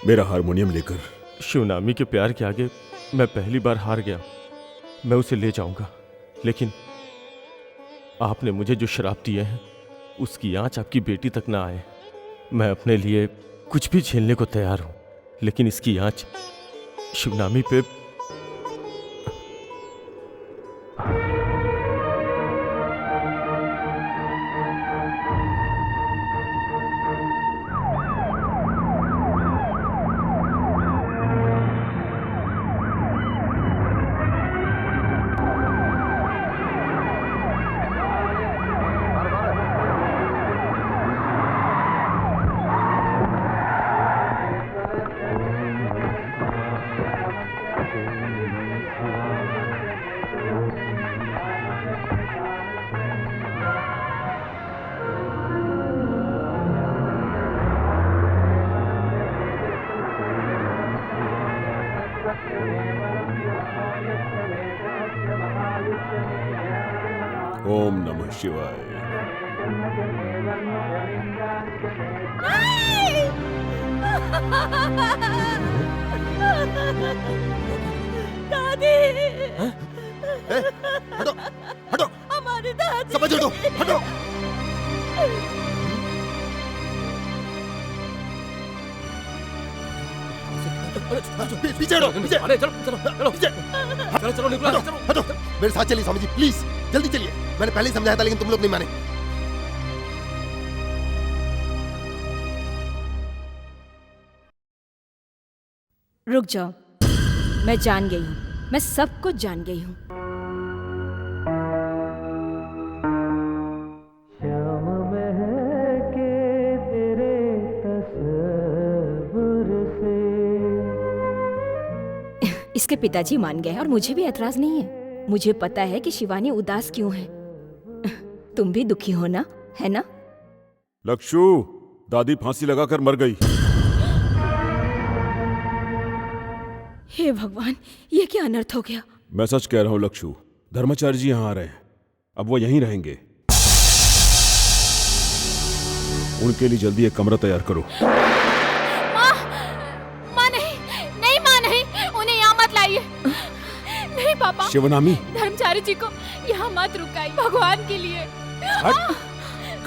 मेरा हारमोनियम लेकर। शिवनामी के प्यार के आगे मैं पहली बार हार गया। मैं उसे ले जाऊंगा, लेकिन आपने मुझे जो श्राप दिए हैं उसकी आंच आपकी बेटी तक ना आए। मैं अपने लिए कुछ भी झेलने को तैयार हूं, लेकिन इसकी आंच शिवनामी पे ओम नमः शिवाय। नहीं! दादी, हटो हटो, हमारी दादी। समझ हटो हटो। पीछे हटो, पीछे। अरे चलो चलो चलो पीछे। चलो चलो निकलो हटो, चलो हटो। मेरे साथ चलिए स्वामी जी, प्लीज जल्दी चलिए। मैंने पहले ही समझाया था लेकिन तुम लोग नहीं माने। रुक जाओ, मैं जान गई हूँ, मैं सब कुछ जान गई हूँ। श्याम महके तेरे तस्वुर से। इसके पिताजी मान गए और मुझे भी एतराज नहीं है। मुझे पता है कि शिवानी उदास क्यों है। तुम भी दुखी हो ना, है ना? लक्षु, दादी फांसी लगाकर मर गई। हे भगवान, ये क्या अनर्थ हो गया? मैं सच कह रहा हूँ लक्षु, धर्माचार्य जी यहाँ आ रहे हैं। अब वो यहीं रहेंगे। उनके लिए जल्दी एक कमरा तैयार करो। माँ नहीं, नहीं माँ नहीं, उन्हें यहाँ मत लाइए। नहीं पापा, शिवनामी, धर्मचारी जी को यहाँ मत रुकाइए, भगवान के लिए।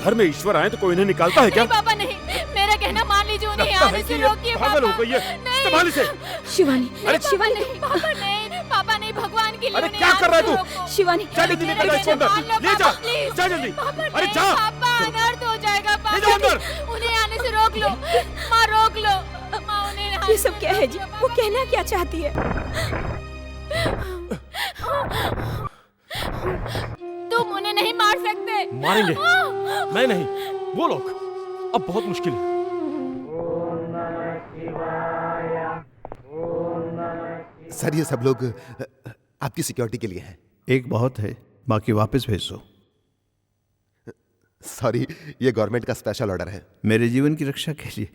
घर में ईश्वर आए तो कोई इन्हें निकालता है क्या? नहीं पापा नहीं, मेरा कहना मान लीजिए, उन्हें यहाँ आने से रोकिए पापा। पागल हो गई है, संभाल इसे। शिवानी, अरे शिवानी नहीं, पापा नहीं, पापा नहीं, भगवान के लिए अरे उन्हें क्या यहाँ कर रहा है से तू? रोको। शिवानी, जा जल्दी निकल जा इसको अंदर, ले जा, जा जल्दी। अरे जा, पापा अनर्थ हो जाएगा ले जाओ पापा, अंदर। उन्हें आने से रोक लो। माँ रोक लो, माँ उन्हें। ये सब क्या है जी? वो कहना क्या चाहती है? तुम उन्हें नहीं मार सकते। मारेंगे, मैं नहीं, वो लोग। अब बहुत मुश्किल है। सर ये सब लोग आपकी सिक्योरिटी के लिए हैं। एक बहुत है, बाकी वापस भेज दो। सॉरी, ये गवर्नमेंट का स्पेशल ऑर्डर है। मेरे जीवन की रक्षा के लिए।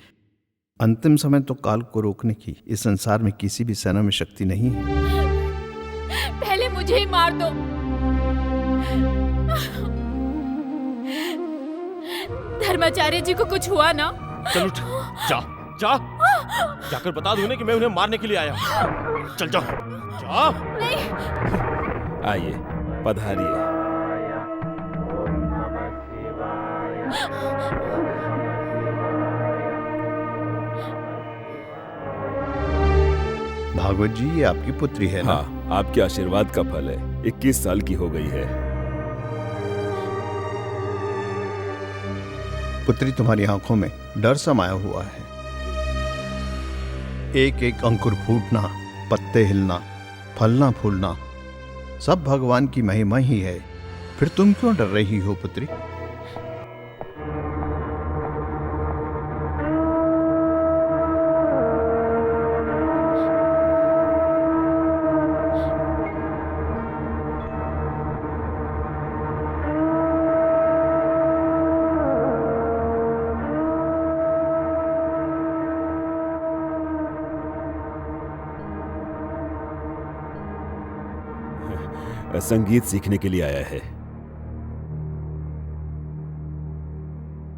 अंतिम समय तो काल को रोकने की इस संसार में किसी भी सेना में शक्ति नहीं है। पहले मुझे ही मार दो। धर्माचार्य जी को कुछ हुआ ना? चल उठ, जा जा, जाकर बता दो कि मैं उन्हें मारने के लिए आया हूँ। चल जा, जा। आइए, पधारिए। भागवत जी, ये आपकी पुत्री है ना? हाँ, आपके आशीर्वाद का फल है। 21 साल की हो गई है। पुत्री, तुम्हारी आंखों में डर समाया हुआ है। एक एक अंकुर फूटना, पत्ते हिलना, फलना फूलना, सब भगवान की महिमा ही है। फिर तुम क्यों डर रही हो पुत्री? संगीत सीखने के लिए आया है।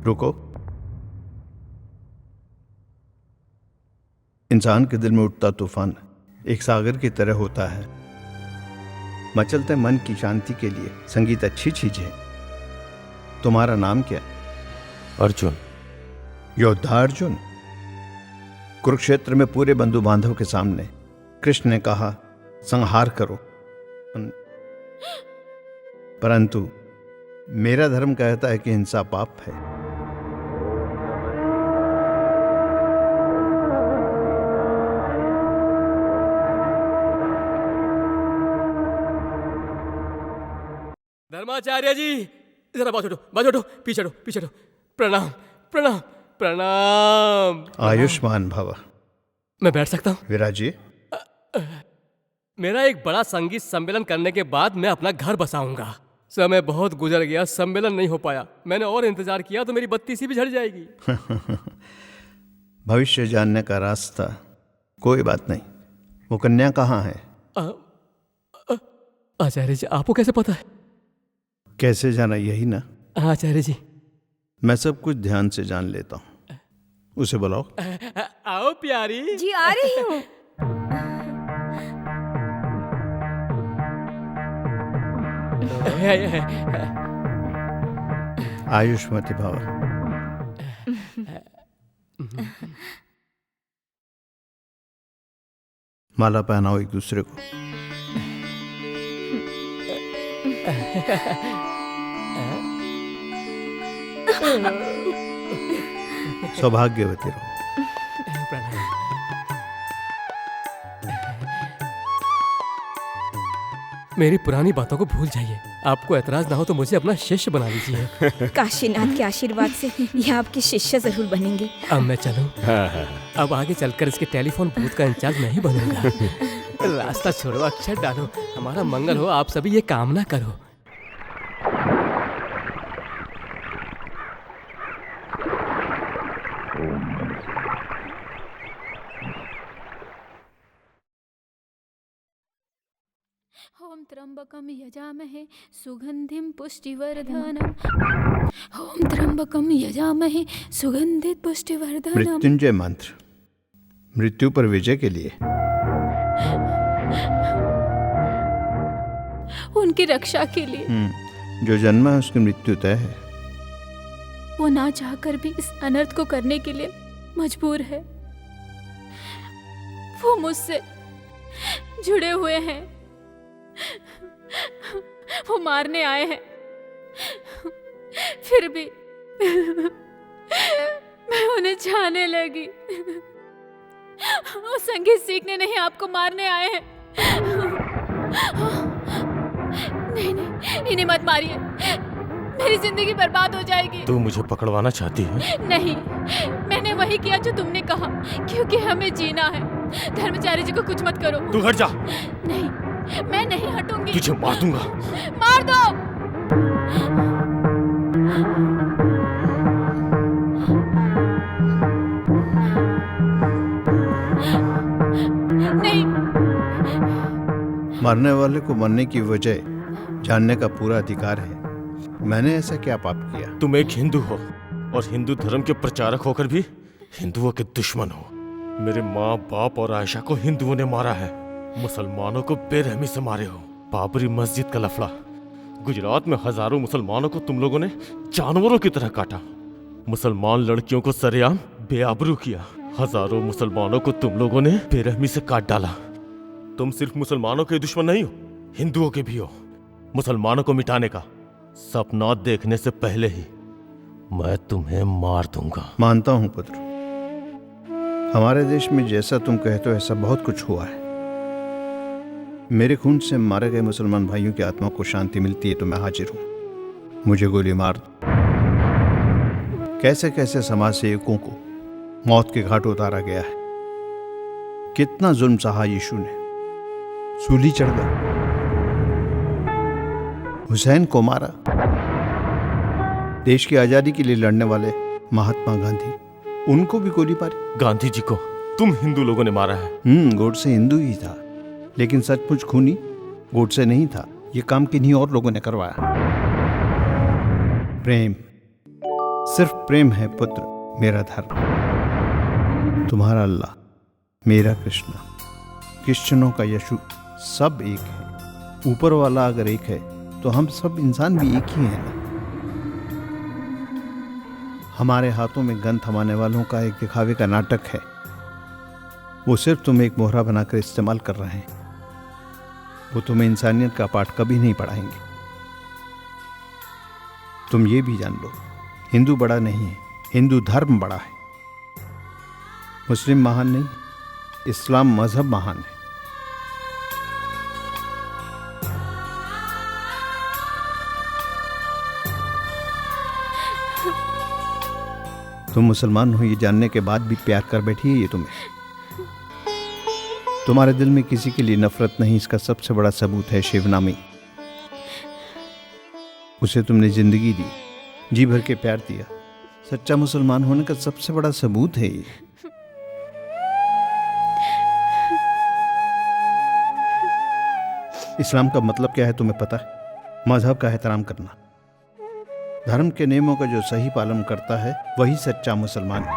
रुको। इंसान के दिल में उठता तूफान एक सागर की तरह होता है। मचलते मन की शांति के लिए संगीत अच्छी चीज है। तुम्हारा नाम क्या? अर्जुन। योद्धा अर्जुन। कुरुक्षेत्र में पूरे बंधु बांधव के सामने कृष्ण ने कहा संहार करो, परंतु मेरा धर्म कहता है कि हिंसा पाप है। धर्माचार्य जी, जरा बाजू हटो, पीछे हटो। प्रणाम प्रणाम प्रणाम। आयुष्मान भव। मैं बैठ सकता हूँ? विराजिए। मेरा एक बड़ा संगीत सम्मेलन करने के बाद मैं अपना घर बसाऊंगा। समय बहुत गुजर गया, सम्मेलन नहीं हो पाया। मैंने और इंतजार किया तो मेरी बत्ती सी भी झड़ जाएगी। भविष्य जानने का रास्ता। कोई बात नहीं। वो कन्या कहाँ है? आचार्य जी, आपको कैसे पता है? कैसे जाना, यही ना? आचार्य जी, मैं सब कुछ ध्यान से जान लेता हूँ। उसे बुलाओ। आओ प्यारी। जी आ रही हूँ। आयुष्मती भव। माला पहनाओ एक दूसरे को। सौभाग्यवती रहो। मेरी पुरानी बातों को भूल जाइए। आपको एतराज ना हो तो मुझे अपना शिष्य बना लीजिए। काशीनाथ के आशीर्वाद से ये आपके शिष्य जरूर बनेंगे। अब मैं चलूं? अब आगे चलकर इसके टेलीफोन बूथ का इंचार्ज मैं ही बनूंगा। रास्ता छोड़ो, अक्षर डालो, हमारा मंगल हो, आप सभी ये कामना करो। ओम त्र्यंबकम यजामहे सुगंधिम पुष्टिवर्धनम। ओम त्र्यंबकम यजामहे सुगंधित पुष्टिवर्धनम। मृत्युंजय मंत्र मृत्यु पर विजय के लिए। उनकी रक्षा के लिए। जो जन्मा है उसकी मृत्यु तय है। वो ना चाहकर भी इस अनर्थ को करने के लिए मजबूर है। वो मुझसे जुड़े हुए हैं, वो मारने आए हैं, फिर भी मैं उन्हें चाहने लगी। वो संगीत सीखने नहीं, आपको मारने आए हैं। नहीं नहीं, इन्हें मत मारिए, मेरी जिंदगी बर्बाद हो जाएगी। तू मुझे पकड़वाना चाहती है? नहीं, मैंने वही किया जो तुमने कहा, क्योंकि हमें जीना है। धर्मचारी जी को कुछ मत करो। तू हट जा। नहीं, मैं नहीं हटूंगी। तुझे मार दूंगा। मार दो। नहीं। मरने वाले को मरने की वजह जानने का पूरा अधिकार है। मैंने ऐसा क्या पाप किया? तुम एक हिंदू हो और हिंदू धर्म के प्रचारक होकर भी हिंदुओं के दुश्मन हो। मेरे माँ बाप और आयशा को हिंदुओं ने मारा है, मुसलमानों को बेरहमी से मारे हो। बाबरी मस्जिद का लफड़ा, गुजरात में हजारों मुसलमानों को तुम लोगों ने जानवरों की तरह काटा। मुसलमान लड़कियों को सरेआम बेआबरू किया। हजारों मुसलमानों को तुम लोगों ने बेरहमी से काट डाला। तुम सिर्फ मुसलमानों के दुश्मन नहीं हो, हिंदुओं के भी हो। मुसलमानों को मिटाने का सपना देखने से पहले ही मैं तुम्हें मार दूंगा। मानता हूं पुत्र, हमारे देश में जैसा तुम कहते हो ऐसा बहुत कुछ हुआ है। मेरे खून से मारे गए मुसलमान भाइयों की आत्मा को शांति मिलती है तो मैं हाजिर हूं। मुझे गोली मार दो। कैसे कैसे समाज सेवकों को मौत के घाट उतारा गया है। कितना जुल्म सहा यीशु ने। सूली चढ़ गए, हुसैन को मारा। देश की आजादी के लिए लड़ने वाले महात्मा गांधी, उनको भी गोली मारी। गांधी जी को तुम हिंदू लोगों ने मारा है। गोडसे हिंदू ही था, लेकिन सचमुच खूनी गोडसे नहीं था। ये काम किन्हीं और लोगों ने करवाया। प्रेम, सिर्फ प्रेम है पुत्र मेरा धर्म। तुम्हारा अल्लाह, मेरा कृष्ण, क्रिश्चियनों का यीशु, सब एक है। ऊपर वाला अगर एक है तो हम सब इंसान भी एक ही हैं ना। हमारे हाथों में गन थमाने वालों का एक दिखावे का नाटक है। वो सिर्फ तुम्हें एक मोहरा बनाकर इस्तेमाल कर रहे हैं। वो तुम्हें इंसानियत का पाठ कभी नहीं पढ़ाएंगे। तुम ये भी जान लो, हिंदू बड़ा नहीं है, हिंदू धर्म बड़ा है। मुस्लिम महान नहीं, इस्लाम मजहब महान है। तुम मुसलमान हो ये जानने के बाद भी प्यार कर बैठी है ये तुम्हें। तुम्हारे दिल में किसी के लिए नफरत नहीं, इसका सबसे बड़ा सबूत है शिवनामी। उसे तुमने जिंदगी दी, जी भर के प्यार दिया। सच्चा मुसलमान होने का सबसे बड़ा सबूत है ये। इस्लाम का मतलब क्या है तुम्हें पता है? मजहब का एहतराम करना। धर्म के नियमों का जो सही पालन करता है वही सच्चा मुसलमान है।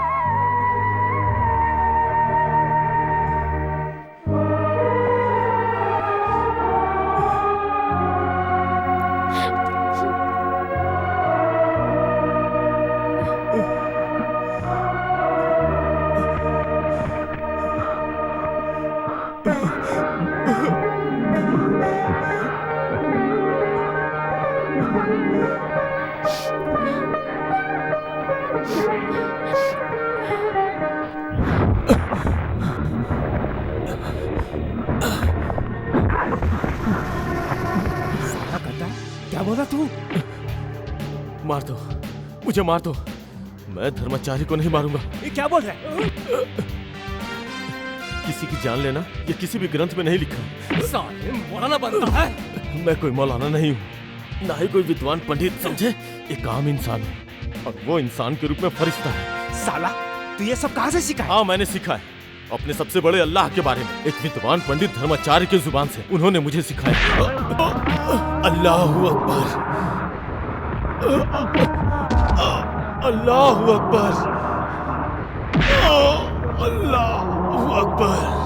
क्या बोला तू? मार दो, मुझे मार दो। मैं धर्माचार्य को नहीं मारूंगा। ये क्या बोल रहा है? किसी की जान लेना ये किसी भी ग्रंथ में नहीं लिखा। साले मौलाना बनता है। मैं कोई मौलाना नहीं हूँ, ना ही कोई विद्वान पंडित, समझे? एक आम इंसान हूँ और वो इंसान के रूप में फरिश्ता है। साला तू ये सब कहाँ से सीखा है? हाँ, मैंने सीखा है अपने सबसे बड़े अल्लाह के बारे में। एक विद्वान पंडित धर्माचार्य की जुबान से उन्होंने मुझे सिखाया। अल्लाहु अकबर, अल्लाहु अकबर, अल्लाहु अकबर।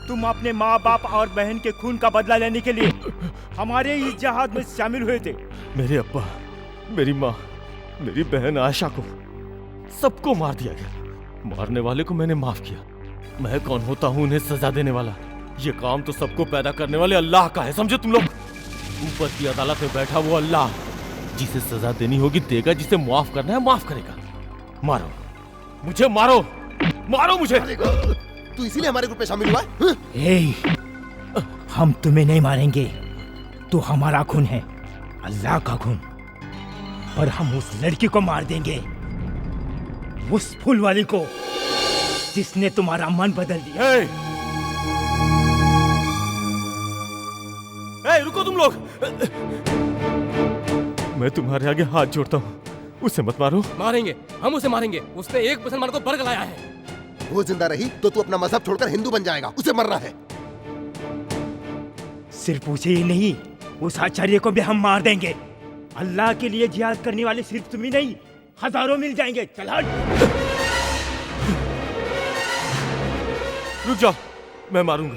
तुम अपने माँ बाप और बहन के खून का बदला लेने के लिए हमारे इस जहाज में शामिल हुए थे। मेरे अब्बा, मेरी माँ, मेरी बहन आयशा को सबको मार दिया गया। मारने वाले को मैंने माफ किया। मैं कौन होता हूँ उन्हें सजा देने वाला? ये काम तो सबको पैदा करने वाले अल्लाह का है, समझे तुम लोग? ऊपर की अदालत में बैठा वो अल्लाह, जिसे सजा देनी होगी देगा, जिसे माफ करना है माफ करेगा। मारो मुझे, मारो, मारो मुझे। तू इसीलिए हमारे ग्रुप में शामिल हुआ है? हम तुम्हें नहीं मारेंगे, तो हमारा खून है, अल्लाह का खून। पर हम उस लड़की को मार देंगे, उस फूल वाली को, जिसने तुम्हारा मन बदल दिया। रुको तुम लोग, मैं तुम्हारे आगे हाथ जोड़ता हूँ, उसे मत मारो। मारेंगे, हम उसे मारेंगे। उसने एक मुसलमान को बर्ग लाया है। वो जिंदा रही तो तू अपना मजहब छोड़कर हिंदू बन जाएगा। उसे मरना है। सिर्फ उसे ही नहीं, उस आचार्य को भी हम मार देंगे। अल्लाह के लिए जिहाद करने वाले सिर्फ तुम ही नहीं, हजारों मिल जाएंगे। चल हट। रुक जाओ, मैं मारूंगा,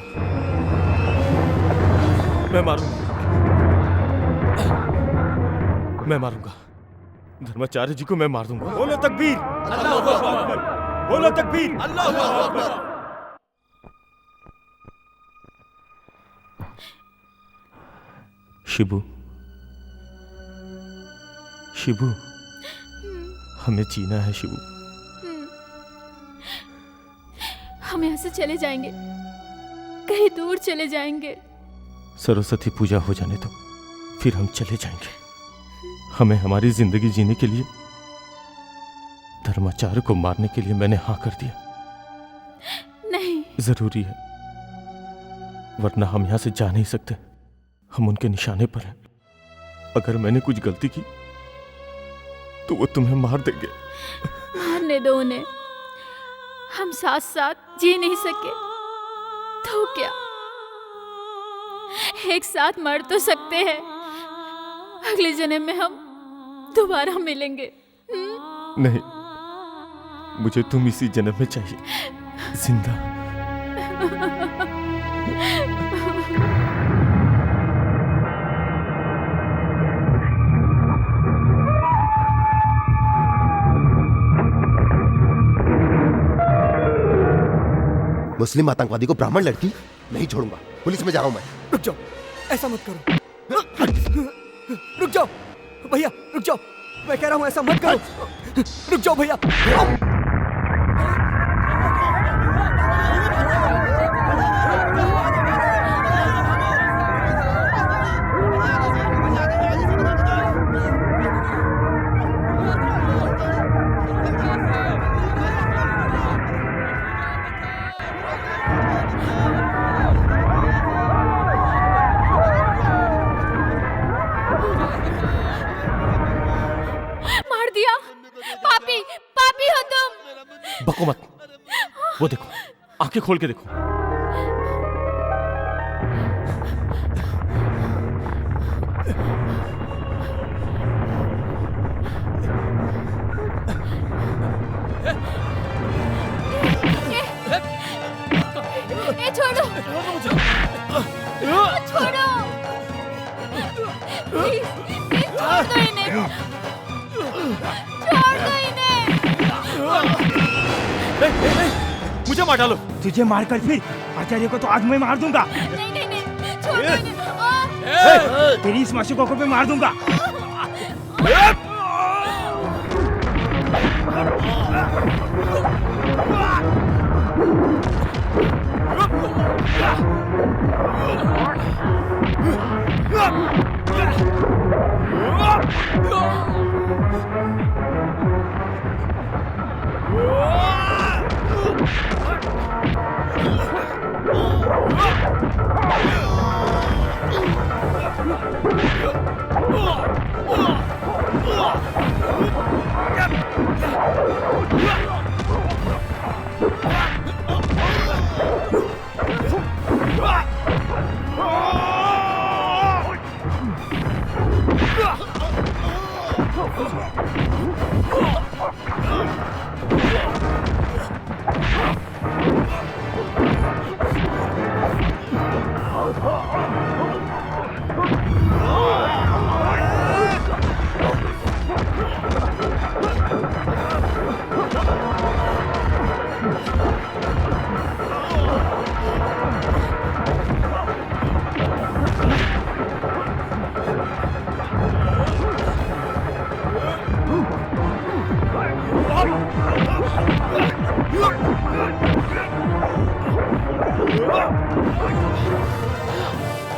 मैं मारूंगा, मैं मारूंगा। धर्माचार्य जी को मैं मार दूंगा। बोलो तकबीर, अल्लाहू अकबर, बोलो तकबीर, अल्लाहू अकबर। शिबू, शिबू, हमें जीना है शिबू। हम यहाँ से चले जाएंगे, कहीं दूर चले जाएंगे। सरस्वती पूजा हो जाने दो, फिर हम चले जाएंगे। हमें हमारी जिंदगी जीने के लिए, धर्माचार्य को मारने के लिए मैंने हाँ कर दिया। नहीं, जरूरी है, वरना हम यहाँ से जा नहीं सकते। हम उनके निशाने पर हैं। अगर मैंने कुछ गलती की तो वो तुम्हें मार देंगे। मारने दो उन्हें, हम साथ साथ जी नहीं सके तो क्या, एक साथ मर तो सकते हैं। अगले जन्म में हम दोबारा मिलेंगे। नहीं, मुझे तुम इसी जन्म में चाहिए, जिंदा। मुस्लिम आतंकवादी को ब्राह्मण लड़की नहीं छोड़ूंगा। पुलिस में जा रहा हूं मैं। रुक जाओ, ऐसा मत करो। रुक जाओ भैया, रुक जाओ, मैं कह रहा हूं ऐसा मत करो। रुक जाओ भैया। पापी, पापी हो तुम। बको मत, वो देखो, आंखें खोल के देखो। ए छोड़ो, छोड़ो, छोड़ दो इन्हें, छोड़ दो इन्हें। मुझे मार डालो। तुझे मारकर फिर आचार्य को तो आज मैं मार दूंगा। नहीं नहीं नहीं, छोड़ दो इन्हें। तेरी इस मासूको को मैं मार दूंगा।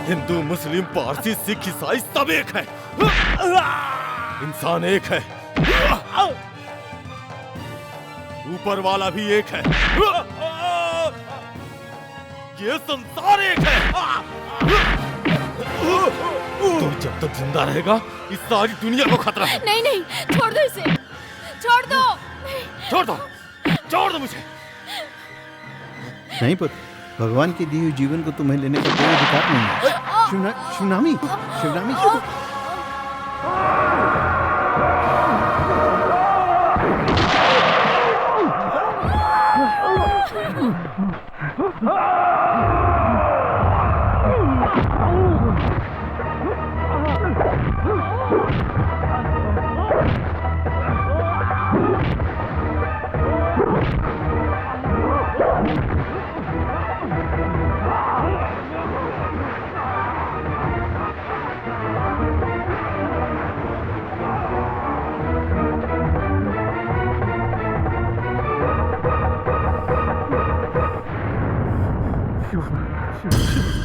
हिंदू मुस्लिम पारसी सिख ईसाई सब एक है। इंसान एक है, ऊपर वाला भी एक है, ये संसार एक है। तो जब तक जिंदा रहेगा इस सारी दुनिया को खतरा है। नहीं नहीं, छोड़ दो इसे, छोड़ दो। छोड़ दो, छोड़ दो मुझे। नहीं पुत्र, भगवान के दिए हुए जीवन को तुम्हें लेने का कोई अधिकार नहीं है। शिवनामी, शिवनामी,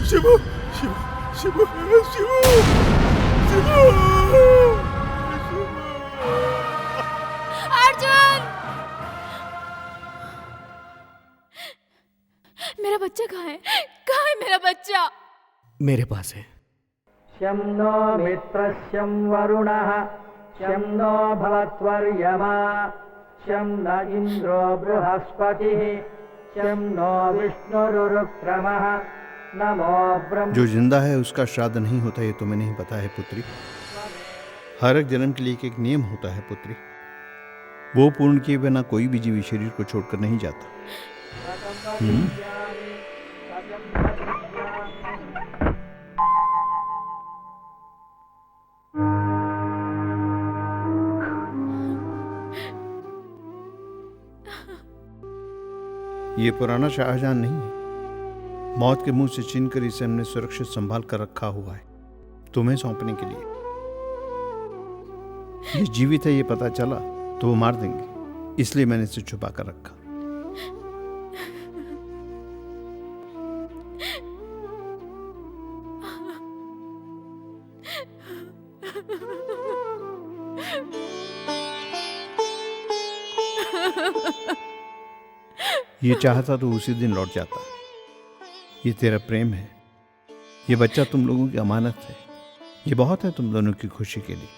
शिवू, शिवू, शिवू, शिवू, शिवू। अर्जुन, मेरा बच्चा कहाँ है? कहाँ है मेरा बच्चा? मेरे पास है। शं नो मित्रस्यं वरुणः, शं नो भवत्वर्यमा, शं न इंद्रो बृहस्पतिः, शं नो विष्णुरुक्रमः, नमो ब्रह्म। जो जिंदा है उसका श्राद्ध नहीं होता, ये तुम्हें नहीं पता है पुत्री। हर एक जन्म के लिए एक नियम होता है पुत्री। वो पूर्ण किए बिना कोई भी जीवी शरीर को छोड़कर नहीं जाता। ये पुराना शाहजहां नहीं है। मौत के मुंह से छीनकर इसे हमने सुरक्षित संभाल कर रखा हुआ है तुम्हें सौंपने के लिए। ये जीवित है ये पता चला तो वो मार देंगे, इसलिए मैंने इसे छुपा कर रखा। ये चाहता तो उसी दिन लौट जाता। ये तेरा प्रेम है, ये बच्चा तुम लोगों की अमानत है, ये बहुत है तुम दोनों की खुशी के लिए।